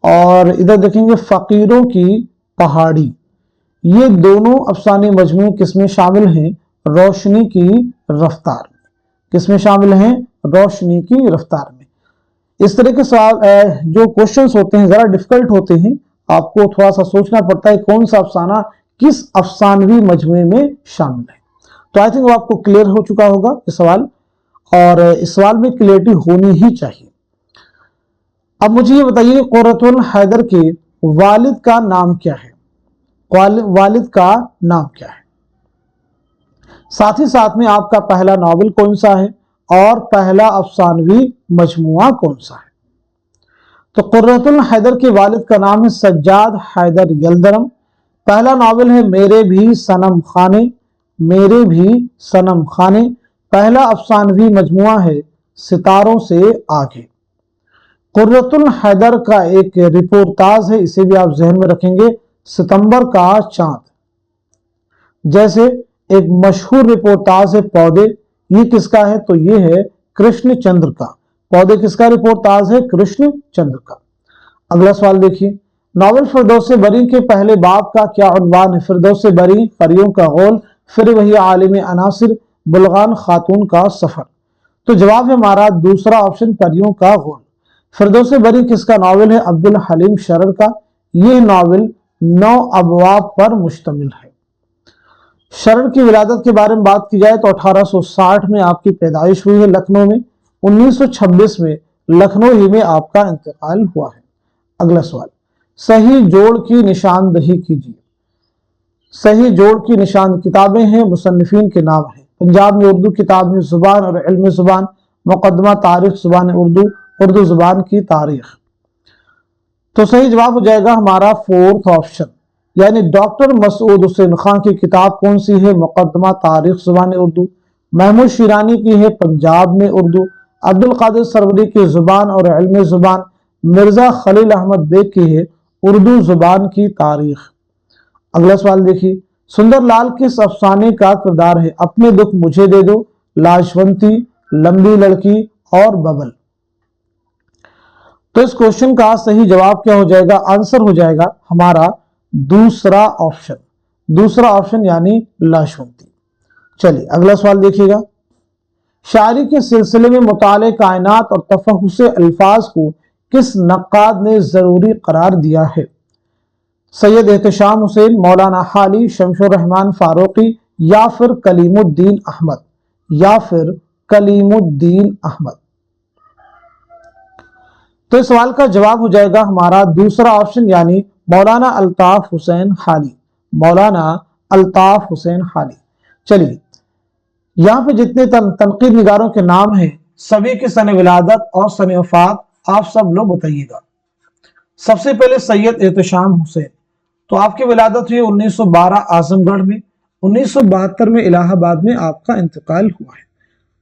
और इधर देखेंगे फकीरों की पहाड़ी, ये दोनों अफसानी मजमूए किसमें शामिल हैं? रोशनी की रफ्तार में। किसमें शामिल हैं? रोशनी की रफ्तार में। इस तरह के सवाल जो क्वेश्चंस होते हैं जरा डिफिकल्ट होते हैं, आपको थोड़ा सा सोचना पड़ता है कौन सा अफसाना किस अफसानवी मजमूए में शामिल है। तो आई थिंक वो आपको क्लियर हो चुका होगा ये सवाल, और इस सवाल में क्लियरिटी होनी ही चाहिए। अब मुझे ये बताइए कुर्रतुल हैदर के वालिद का नाम क्या है? वालिद का नाम क्या है? साथ ही साथ में आपका पहला नॉवेल कौन सा है और पहला अफसानवी मजमुआ कौन सा है? तो कुर्रतुल हैदर के वालिद का नाम है सज्जाद हैदर यल्दरम। पहला नॉवेल है मेरे भी सनम खाने, मेरे भी सनम खाने। पहला अफसानवी मजमुआ है सितारों से आगे। कुर्रतुल हैदर का एक रिपोर्टाज है, इसे भी आप जहन में रखेंगे, सितंबर का चांद। जैसे एक मशहूर रिपोर्टाज है पौधे, ये किसका है? तो ये है कृष्ण चंद्र का। पौधे किसका रिपोर्टाज है? कृष्ण चंद्र का। अगला सवाल देखिए, नॉवेल फिरदौस बरी के पहले बाब का क्या उन्वान है? फिरदौस बरी, परियों का गौल, फिर वही आलिम अनासिर, बुलगान खातून का सफर। तो जवाब है हमारा दूसरा ऑप्शन, परियों का गौल। फिरदौस बरी किसका नॉवेल है? अब्दुल हलीम शरर का। यह नॉवेल 9 अबवाब पर मुश्तमिल है। शरर की विलादत के बारे में बात की जाए तो 1860 में आपकी पैदाइश हुई है लखनऊ में, 1926 में लखनऊ ही में आपका इंतकाल हुआ है। अगला सवाल, सही जोड़ की निशानदही कीजिए। सही जोड़ की निशान, किताबें हैं, मुसन्निफीन के नाम हैं। पंजाब में उर्दू किताब है जुबान और इल्म जुबान, मुकदमा तारीख जुबान उर्दू, उर्दू जुबान की तारीख। तो सही जवाब हो जाएगा हमारा फोर्थ ऑप्शन, यानी डॉक्टर मसूद हुसैन खान की किताब कौन सी है? मुकदमा तारीख जुबान उर्दू। महमूद शिरानी की है पंजाब में उर्दू। अब्दुल कादिर सरवरी की जुबान और इल्म जुबान। मिर्जा खलील अहमद बेग की है उर्दू जुबान की तारीख। अगला सवाल देखिए, सुंदरलाल किस अफसाने का किरदार है? अपने दुख मुझे दे दो, लाजवंती, लंबी लड़की और बबल। तो इस क्वेश्चन का सही जवाब क्या हो जाएगा? आंसर हो जाएगा हमारा दूसरा ऑप्शन, दूसरा ऑप्शन यानी लाजवंती। चलिए अगला सवाल देखिएगा, शायरी के सिलसिले में मुताले कायनात और तफहुस अल्फाज को किस नक्काद ने जरूरी करार दिया है? सैयद एहतशाम हुसैन, मौलाना हाली, शमशुर रहमान फारूकी, या फिर कलीमुद्दीन अहमद, या फिर कलीमुद्दीन अहमद। तो इस सवाल का जवाब हो जाएगा हमारा दूसरा ऑप्शन यानी मौलाना अल्ताफ हुसैन हाली, मौलाना अल्ताफ हुसैन हाली। चलिए यहाँ पे जितने तनकीद निगारों के नाम हैं सभी के सन विलादत और सन वफात आप सब लोग बताइएगा। सबसे पहले सैयद एहतशाम हुसैन, तो आपकी विलादत हुई 1912 आजमगढ़ में, 1972 में इलाहाबाद में आपका इंतकाल हुआ है।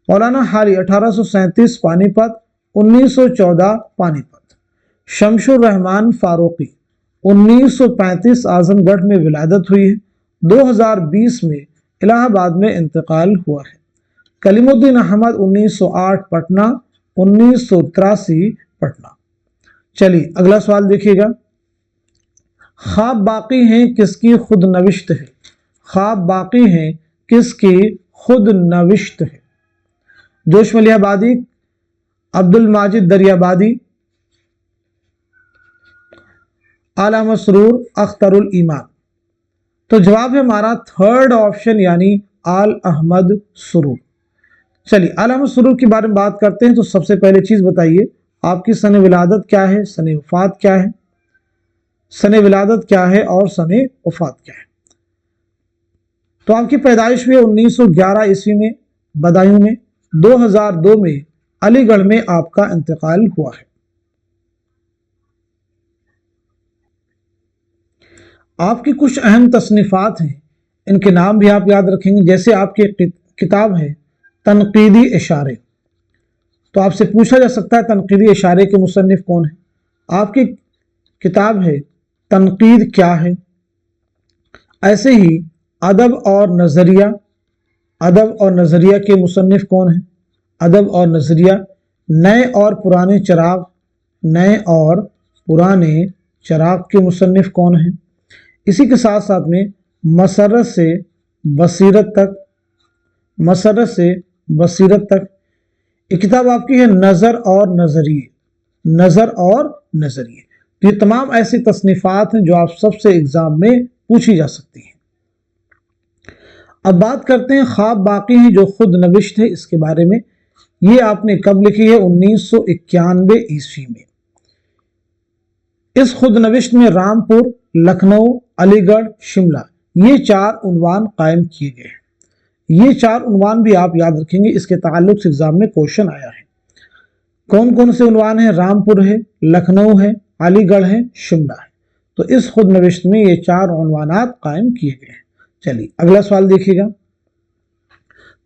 मौलाना हारी 1837 पानीपत, 1914 पानीपत। शमशुर रहमान फारूकी 1935 आजमगढ़ में विलादत हुई है, 2020 में इलाहाबाद में इंतकाल हुआ है। कलीमुद्दीन अहमद 1908 पटना, 1983 पटना। चलिए अगला सवाल देखिएगा। ख्वाब बाकी हैं किसकी खुद नविश्त है? ख्वाब बाकी हैं किसकी खुद नविश्त है? जोश मलियाबादी, अब्दुल माजिद दरियाबादी, आला मसरूर, अख्तरुल ईमान। तो जवाब है हमारा थर्ड ऑप्शन यानी आल अहमद सुरूर। चलिए आल अहमद सुरूर के बारे में बात करते हैं। तो सबसे पहले चीज बताइए आपकी सन विलादत क्या है, सन वफात क्या है? सन विलादत क्या है और सन वफात क्या है? तो आपकी पैदाइश हुई 1911 ईस्वी में बदायूं में, 2002 में अलीगढ़ में आपका इंतकाल हुआ है। आपकी कुछ अहम तसनीफात हैं, इनके नाम भी आप याद रखेंगे। जैसे आपकी किताब है तनकीदी इशारे, तो आपसे पूछा जा सकता है तनकीदी इशारे के मुसन्निफ कौन है। आपकी किताब है तनकीद क्या है। ऐसे ही अदब और नज़रिया, अदब और नज़रिया के मुसन्निफ कौन है? अदब और नज़रिया। नए और पुराने चिराग, नए और पुराने चिराग के मुसन्निफ कौन है? इसी के साथ साथ में मसरत से बसीरत तक, मसरत से बसीरत तक। एक किताब आपकी है नज़र और नज़रिए, नज़र और नज़रिए। तो ये तमाम ऐसी तसनीफात हैं जो आप सबसे एग्जाम में पूछी जा सकती हैं। अब बात करते हैं ख्वाब बाकी हैं जो खुद नविश्त है, इसके बारे में। ये आपने कब लिखी है? 1991 ईस्वी में। इस खुद नविश्त में रामपुर, लखनऊ, अलीगढ़, शिमला ये 4 उन्वान कायम किए गए हैं। ये 4 उन्वान भी आप याद रखेंगे, इसके ताल्लुक से एग्जाम में क्वेश्चन आया है। कौन कौन से उन्वान है? रामपुर है, लखनऊ है, अलीगढ़ है, शिमला है। तो इस खुद नविश्त में ये 4 उन्वानात कायम किए गए हैं। चलिए अगला सवाल देखिएगा।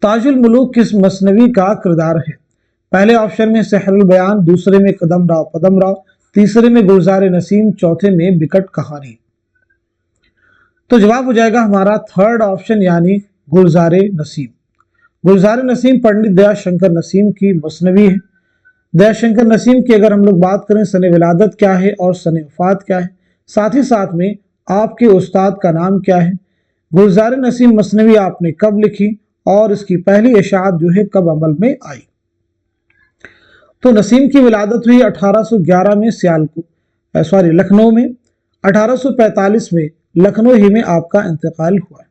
ताजुल मुलूक किस मसनवी का किरदार है? पहले ऑप्शन में सहरुल बयान, दूसरे में कदम राव पदम राव, तीसरे में गुलजार नसीम, चौथे में बिकट कहानी। तो जवाब हो जाएगा हमारा थर्ड ऑप्शन यानी गुलजार नसीम। गुलजार नसीम पंडित दयाशंकर नसीम की मसनवी है। दयाशंकर नसीम की अगर हम लोग बात करें सन विलादत क्या है और सन वफात क्या है, साथ ही साथ में आपके उस्ताद का नाम क्या है, गुलजार नसीम मसनवी आपने कब लिखी और इसकी पहली इशाअत जो है कब अमल में आई। तो नसीम की विलादत हुई 1811 में सियालकोट लखनऊ में, 1845 में लखनऊ ही में आपका इंतकाल हुआ है।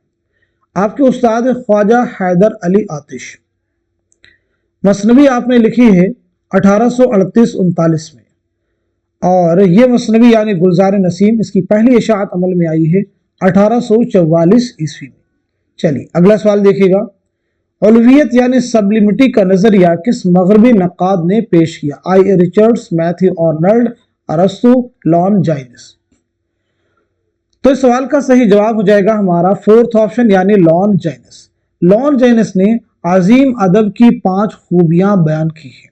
आपके उस्ताद ख्वाजा हैदर अली आतिश। मसनवी आपने लिखी है 1838-39 में, और ये मसनवी यानी गुलजार नसीम इसकी पहली इशाअत अमल में आई है 1844 ईस्वी में। चलिए अगला सवाल देखिएगा। उलवियत यानी सब्लिमिटी का नजरिया किस मगरबी नक्काद ने पेश किया? आई रिचर्ड्स, मैथ्यू आर्नल्ड, अरस्तु, लॉन जाइनस। तो इस सवाल का सही जवाब हो जाएगा हमारा फोर्थ ऑप्शन यानी लॉन जाइनस। लॉन जाइनस ने अजीम अदब की 5 खूबियां बयान की हैं।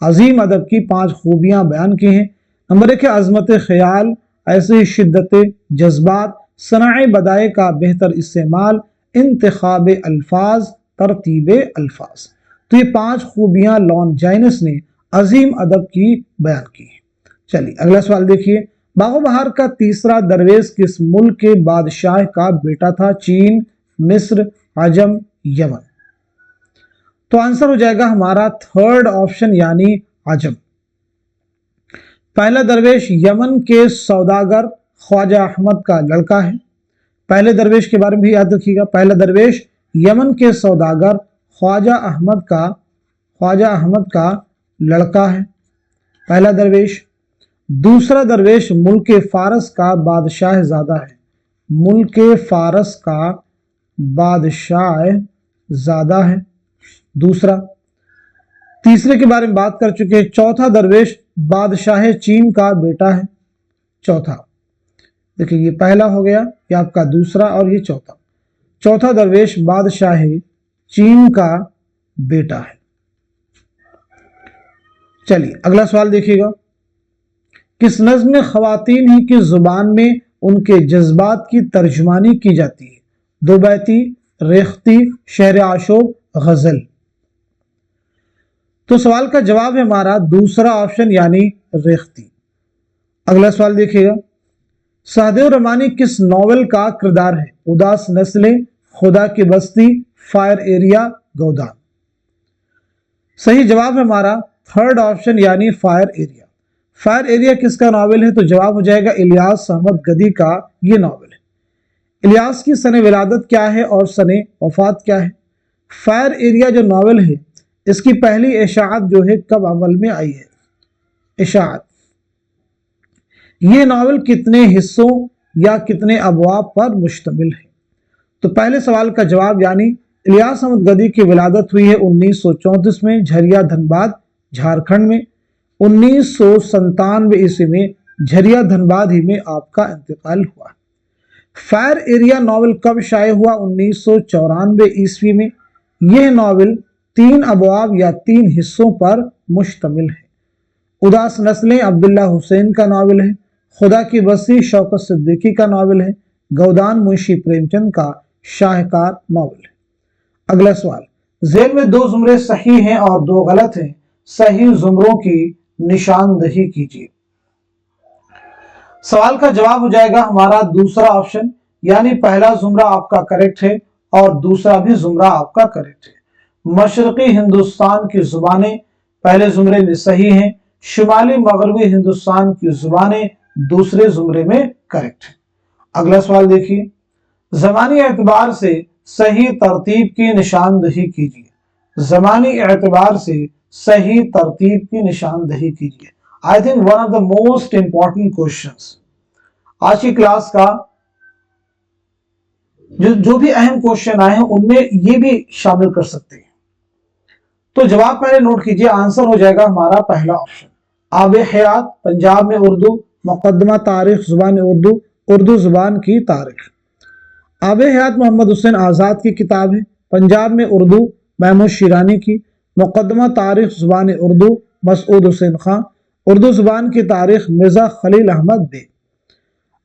अजीम अदब की 5 खूबियां बयान की हैं। नंबर 1 है अजमत ख्याल, ऐसे ही शिद्दत जज्बात, सनाए बदाए का बेहतर इस्तेमाल, इंतखाब अल्फाज, तरतीब अल्फाज। तो ये 5 खूबियां लॉन जाइनस ने अजीम अदब की बयान की हैं। चलिए अगला सवाल देखिए। बागो बहार का तीसरा दरवेश किस मुल्क के बादशाह का बेटा था? चीन, मिस्र, अजम, यमन। तो आंसर हो जाएगा हमारा थर्ड ऑप्शन यानी अजम। पहला दरवेश यमन के सौदागर ख्वाजा अहमद का लड़का है। पहले दरवेश के बारे में भी याद रखिएगा। पहला दरवेश यमन के सौदागर ख्वाजा अहमद का लड़का है, पहला दरवेश। दूसरा दरवेश मुल्क फारस का बादशाह ज़ादा है। मुल्क फारस का बादशाह ज़ादा है। दूसरा। तीसरे के बारे में बात कर चुके हैं। चौथा दरवेश बादशाह चीन का बेटा है। चौथा, देखिए ये पहला हो गया, ये आपका दूसरा और ये चौथा। चौथा दरवेश बादशाह चीन का बेटा है। चलिए अगला सवाल देखिएगा। किस नज्म में खवातीन ही की जुबान में उनके जज्बात की तर्जुमानी की जाती है? दो बैती, रेख्ती, शहर आशोब, गजल। तो सवाल का जवाब है हमारा दूसरा ऑप्शन यानी रेख्ती। अगला सवाल देखिएगा। सहदेव रमानी किस नॉवेल का किरदार है? उदास नस्लें, खुदा की बस्ती, फायर एरिया, गौदान। सही जवाब है हमारा थर्ड ऑप्शन यानी फायर एरिया। फायर एरिया किसका नॉवेल है? तो जवाब हो जाएगा इलियास अहमद गदी का ये नॉवेल है। इलियास की सने विलादत क्या है और सने वफात क्या है? फायर एरिया जो नॉवेल है इसकी पहली इशाअत जो है कब अमल में आई है? इशाअत। ये नॉवेल कितने हिस्सों या कितने अबवाब पर मुश्तमिल है? तो पहले सवाल का जवाब यानी इलियास अहमद गदी की विलादत हुई है 1934 में झरिया धनबाद झारखंड में। 1997 ईस्वी में झरिया धनबाद ही में आपका इंतकाल हुआ। फायर एरिया नॉवेल कब शाये हुआ? 1994 ईस्वी में। यह नॉवेल 3 अबवाब या 3 हिस्सों पर मुश्तमिल है। उदास नस्लें अब्दुल्ला हुसैन का नॉवेल है। खुदा की बस्ती शौकत सिद्दीकी का नॉवेल है। गौदान मुंशी प्रेमचंद का शाहकार नॉवेल है। अगला सवाल, ज़ेल में 2 जुमरे सही हैं और 2 गलत हैं, सही जुमरों की निशानदही कीजिए। सवाल का जवाब हो जाएगा हमारा दूसरा ऑप्शन यानी पहला जुमरा आपका करेक्ट है और दूसरा भी जुमरा आपका करेक्ट है। मशरकी हिंदुस्तान की जुबानें पहले जुमरे में सही हैं, शुमाली मगरबी हिंदुस्तान की जुबानें दूसरे जुमरे में करेक्ट है। अगला सवाल देखिए, ज़मानी एतबार से सही तरतीब की निशानदही कीजिए। ज़मानी एतबार से सही तरतीब की निशानदही कीजिए। I think one of the most important questions आज की क्लास का जो भी अहम क्वेश्चन आए हैं उनमें ये भी शामिल कर सकते हैं। तो जवाब पहले नोट कीजिए, आंसर हो जाएगा हमारा पहला ऑप्शन आबे हयात पंजाब में उर्दू, मुकदमा तारीख जुबान उर्दू, उर्दू जुबान की तारीख। आबे हयात मोहम्मद हुसैन आज़ाद की किताब है। पंजाब में उर्दू महमूद शिरानी की। मुकदमा तारीख जुबान उर्दू मसूद हुसैन खां। उर्दू जुबान की तारीख मिर्ज़ा खलील अहमद बे।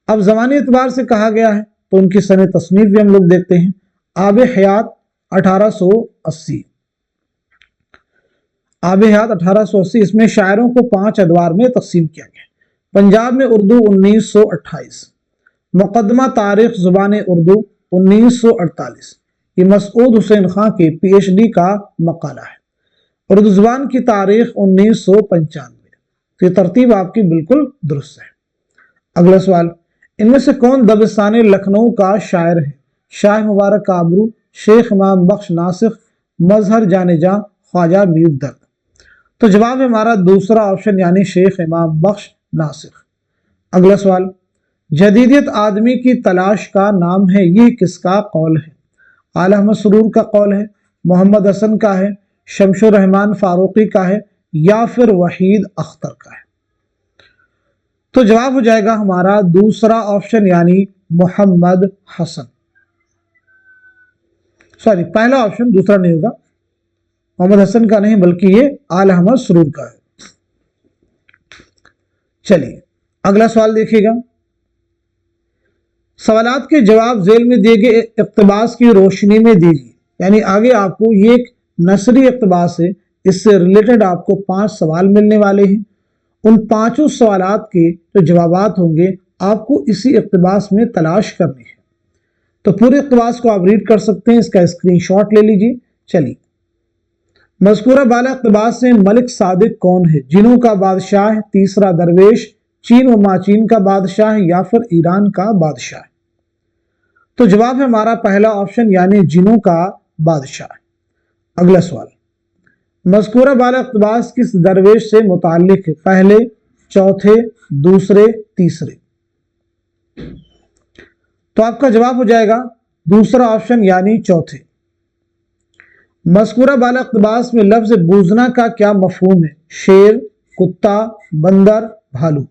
अब ज़मानी एतबार से कहा गया है तो उनकी सने तस्नीफ भी हम लोग देखते हैं। आबे हयात 1880। आबे हयात 1880, इसमें शायरों को 5 अदवार में तकसीम किया गया। पंजाब में उर्दू 1928। मुकदमा तारीख जुबान उर्दू 1948। ये मसूद हुसैन खां के PhD का मकाला है। उर्दू जुबान की तारीख 1995। तो ये तरतीब आपकी बिल्कुल दुरुस्त है। अगला सवाल, इनमें से कौन दबिस्तान लखनऊ का शायर है? शाह मुबारक काबरू, शेख इमाम बख्श नासिख, मजहर जानेजा, ख्वाजा मीर दर्द। तो जवाब है हमारा दूसरा ऑप्शन यानी शेख इमाम बख्श नासिख। अगला सवाल, जदीदियत आदमी की तलाश का नाम है, ये किसका कौल है? आला अहमद सुरूर का कौल है, मोहम्मद हसन का है, शमशुर रहमान फारूकी का है या फिर वहीद अख्तर का है? तो जवाब हो जाएगा हमारा दूसरा ऑप्शन यानी मोहम्मद हसन। सॉरी, पहला ऑप्शन, दूसरा नहीं होगा। मोहम्मद हसन का नहीं बल्कि ये आला अहमद सुरूर का है। चलिए अगला सवाल देखिएगा। सवालात के जवाब जेल में दिए गए इक्तबास की रोशनी में दीजिए। यानी आगे आपको ये एक नसरी इक्तबास है, इससे रिलेटेड आपको 5 सवाल मिलने वाले हैं। उन 5 सवालात के जो जवाबात होंगे आपको इसी इक्तबास में तलाश करने हैं। तो पूरे इक्तबास को आप रीड कर सकते हैं, इसका स्क्रीनशॉट ले लीजिए। चलिए, मज़कूरा बाला इक्तबास से मलिक सादिक कौन है? जिनों का बादशाह, तीसरा दरवेश, चीन व माचीन का बादशाह या फिर ईरान का बादशाह? तो जवाब है हमारा पहला ऑप्शन यानी जिनों का बादशाह। अगला सवाल, मज़कूरा बाला इक़्तिबास किस दरवेश से मुताल्लिक है? पहले, चौथे, दूसरे, तीसरे? तो आपका जवाब हो जाएगा दूसरा ऑप्शन यानी चौथे। मज़कूरा बाला इक़्तिबास में लफ्ज़ बूजना का क्या मफ़हूम है? शेर, कुत्ता, बंदर, भालू।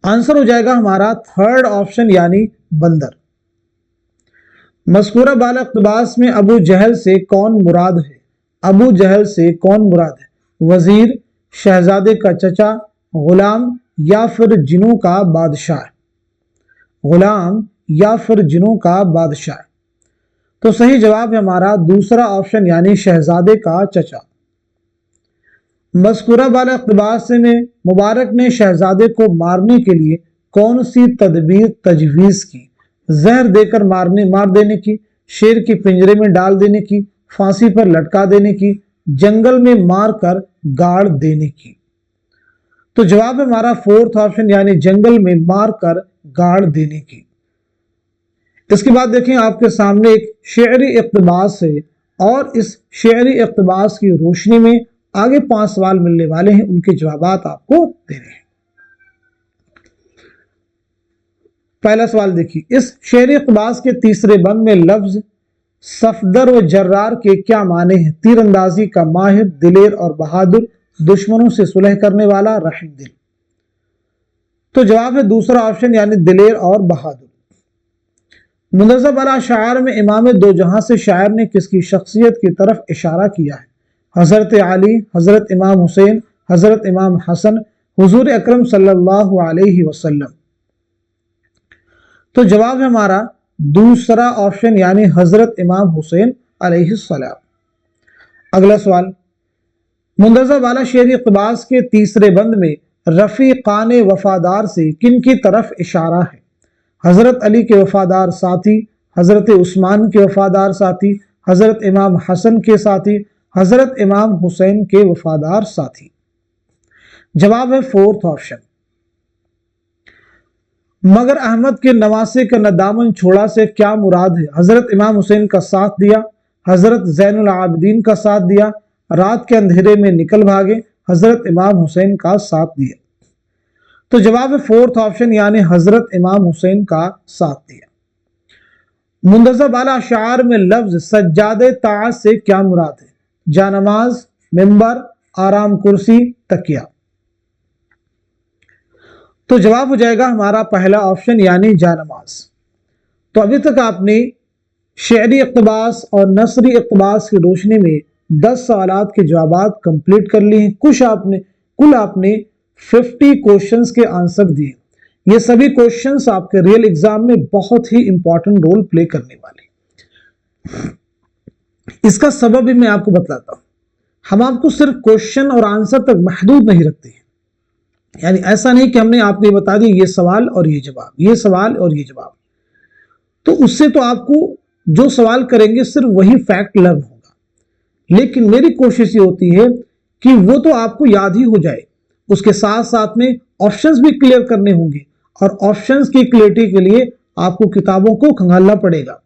आंसर हो जाएगा हमारा थर्ड ऑप्शन यानी बंदर। मज़कूरा बाला इक़्तिबास में अबू जहल से कौन मुराद है? अबू जहल से कौन मुराद है? वजीर, शहजादे का चचा, गुलाम या फिर जिनों का बादशाह? गुलाम या फिर जिनों का बादशाह। तो सही जवाब है हमारा दूसरा ऑप्शन यानी शहजादे का चचा। मज़कूरा बाला इक़्तिबास में मुबारक ने शहजादे को मारने के लिए कौन सी तदबीर तजवीज़ की? जहर देकर मार देने की, शेर के पिंजरे में डाल देने की, फांसी पर लटका देने की, जंगल में मार कर गाड़ देने की। तो जवाब है हमारा फोर्थ ऑप्शन यानी जंगल में मार कर गाड़ देने की। इसके बाद देखें आपके सामने एक शेरी इक़्तिबास है और इस शेरी इक़्तिबास की रोशनी में आगे 5 सवाल मिलने वाले हैं, उनके जवाब आपको देने हैं। पहला सवाल देखिए, इस शेरी इक़्तिबास के तीसरे बंद में लफ्ज सफदर व जर्रार के क्या माने हैं? तीरंदाजी का माहिर, दिलेर और बहादुर, दुश्मनों से सुलह करने वाला, रहम दिल। तो जवाब है दूसरा ऑप्शन यानी दिलेर और बहादुर। मुनज़्ज़म अल अशार में इमाम दो जहां से शायर ने किसकी शख्सियत की तरफ इशारा किया है? हज़रत अली, हज़रत इमाम हुसैन, हज़रत इमाम हसन, हुजूर अकरम सल्लल्लाहु अलैहि वसल्लम। तो जवाब है हमारा दूसरा ऑप्शन यानी हज़रत इमाम हुसैन अलैहिस्सलाम। अगला सवाल, मुंतज़ब वाला शेरी इक़्तिबास के तीसरे बंद में रफ़ीक़ान वफ़ादार से किन की तरफ इशारा है? हज़रत अली के वफ़ादार साथी, हज़रत उस्मान के वफ़ादार साथी, हज़रत इमाम हसन के साथी, हज़रत इमाम हुसैन के वफ़ादार साथी। जवाब है फोर्थ ऑप्शन। मगर अहमद के नवासे का न दामन छोड़ा से क्या मुराद है? हज़रत इमाम हुसैन का साथ दिया, हज़रत ज़ैनुल आबिदीन का साथ दिया, रात के अंधेरे में निकल भागे, हज़रत इमाम हुसैन का साथ दिया। तो जवाब है फोर्थ ऑप्शन यानी हज़रत इमाम हुसैन का साथ दिया। मुंतज़ब वाला अशार में लफ्ज सज्जादे ताअत से क्या मुराद है? जानमाज, मिंबर, आराम कुर्सी, तकिया। तो जवाब हो जाएगा हमारा पहला ऑप्शन यानी जानमाज। तो अभी तक आपने शेरी इक़्तिबास और नसरी इक़्तिबास की रोशनी में 10 सवालात के जवाब कंप्लीट कर लिए हैं। कुल आपने 50 क्वेश्चंस के आंसर दिए। ये सभी क्वेश्चंस आपके रियल एग्जाम में बहुत ही इंपॉर्टेंट रोल प्ले करने वाले। इसका सबब भी मैं आपको बतलाता हूं। हम आपको सिर्फ क्वेश्चन और आंसर तक महदूद नहीं रखते हैं, यानी ऐसा नहीं कि हमने आपको बता दी ये सवाल और ये जवाब, ये सवाल और ये जवाब। तो उससे तो आपको जो सवाल करेंगे सिर्फ वही फैक्ट लर्न होगा, लेकिन मेरी कोशिश ये होती है कि वो तो आपको याद ही हो जाए, उसके साथ साथ में ऑप्शंस भी क्लियर करने होंगे और ऑप्शंस की क्लियरिटी के लिए आपको किताबों को खंगालना पड़ेगा,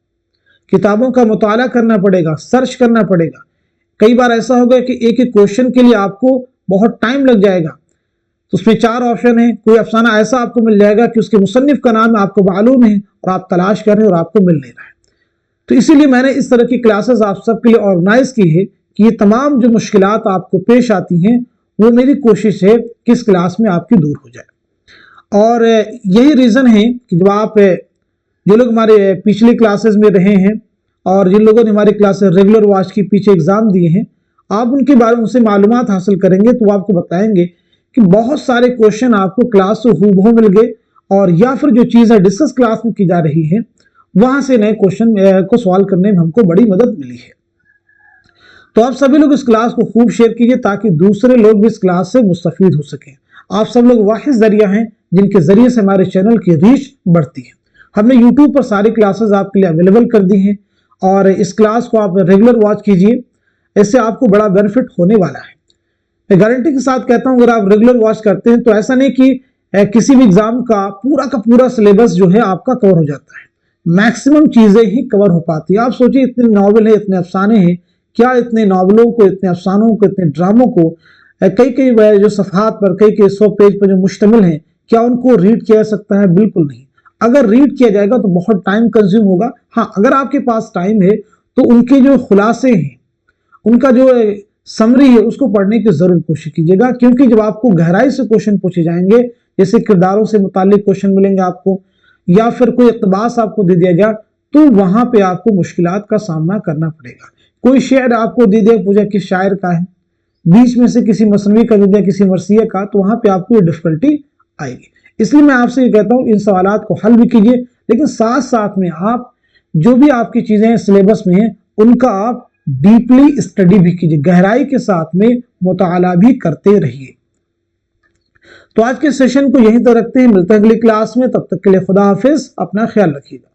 किताबों का मुताला करना पड़ेगा, सर्च करना पड़ेगा। कई बार ऐसा होगा कि एक एक क्वेश्चन के लिए आपको बहुत टाइम लग जाएगा, तो उसमें 4 ऑप्शन है, कोई अफसाना ऐसा आपको मिल जाएगा कि उसके मुसन्निफ का नाम आपको मालूम है और आप तलाश कर रहे हैं और आपको मिल नहीं रहा है। तो इसीलिए मैंने इस तरह की क्लासेस आप सबके लिए ऑर्गेनाइज की है कि ये तमाम जो मुश्किलात आपको पेश आती हैं वो मेरी कोशिश है कि इस क्लास में आपकी दूर हो जाए। और यही रीज़न है कि जब आप जो लोग हमारे पिछली क्लासेस में रहे हैं और जिन लोगों ने हमारी क्लासेस रेगुलर वॉच की पीछे एग्ज़ाम दिए हैं, आप उनके बारे में उनसे मालूमात हासिल करेंगे तो वो आपको बताएंगे कि बहुत सारे क्वेश्चन आपको क्लास से हूबहू मिल गए, और या फिर जो चीज़ें डिस्कस क्लास में की जा रही है वहाँ से नए क्वेश्चन को सॉल्व करने में हमको बड़ी मदद मिली है। तो आप सभी लोग इस क्लास को खूब शेयर कीजिए ताकि दूसरे लोग भी इस क्लास से मुस्तफीद हो सकें। आप सब लोग वाहिद जरिया हैं जिनके जरिए से हमारे चैनल की रीच बढ़ती है। हमने यूट्यूब पर सारी क्लासेस आपके लिए अवेलेबल कर दी हैं और इस क्लास को आप रेगुलर वॉच कीजिए, इससे आपको बड़ा बेनिफिट होने वाला है। मैं गारंटी के साथ कहता हूं अगर आप रेगुलर वॉच करते हैं तो ऐसा नहीं कि किसी भी एग्जाम का पूरा सिलेबस जो है आपका कवर हो जाता है, मैक्सिमम चीजें ही कवर हो पाती है। आप सोचिए इतने नॉवल है, इतने अफसाने हैं, क्या इतने नावलों को, इतने अफसानों को, इतने ड्रामों को कई जो सफ़हात पर कई 100 पेज पर जो मुश्तमिल हैं, क्या उनको रीड किया जा सकता है? बिल्कुल नहीं। अगर रीड किया जाएगा तो बहुत टाइम कंज्यूम होगा। हाँ, अगर आपके पास टाइम है تو ان کے جو خلاصے ہیں، ان کا جو سمری ہے، اس کو پڑھنے کی ضرور کوشش کیجیے گا، کیونکہ جب آپ کو گہرائی سے کوشچن پوچھے جائیں گے، جیسے کرداروں سے متعلق کوشچن ملیں گے آپ کو، یا پھر کوئی اقتباس آپ کو دے دیا گیا، تو وہاں پہ آپ کو مشکلات کا سامنا کرنا پڑے گا۔ کوئی شعر آپ کو دے دیا، پوچھا کس شاعر کا ہے، بیچ میں سے کسی مثنوی کا دے دیا، کسی مرثیہ کا، تو وہاں پہ آپ کو یہ ڈفیکلٹی آئے گی۔ اس لیے میں آپ سے یہ کہتا ہوں ان سوالات کو حل بھی کیجیے، لیکن ساتھ ساتھ میں آپ جو بھی آپ کی چیزیں سلیبس میں ہیں ان کا آپ ڈیپلی اسٹڈی بھی کیجیے، گہرائی کے ساتھ میں مطالعہ بھی کرتے رہیے۔ تو آج کے سیشن کو یہیں تک رکھتے ہیں، ملتے ہیں اگلی کلاس میں، تب تک کے لیے خدا حافظ، اپنا خیال رکھیے گا۔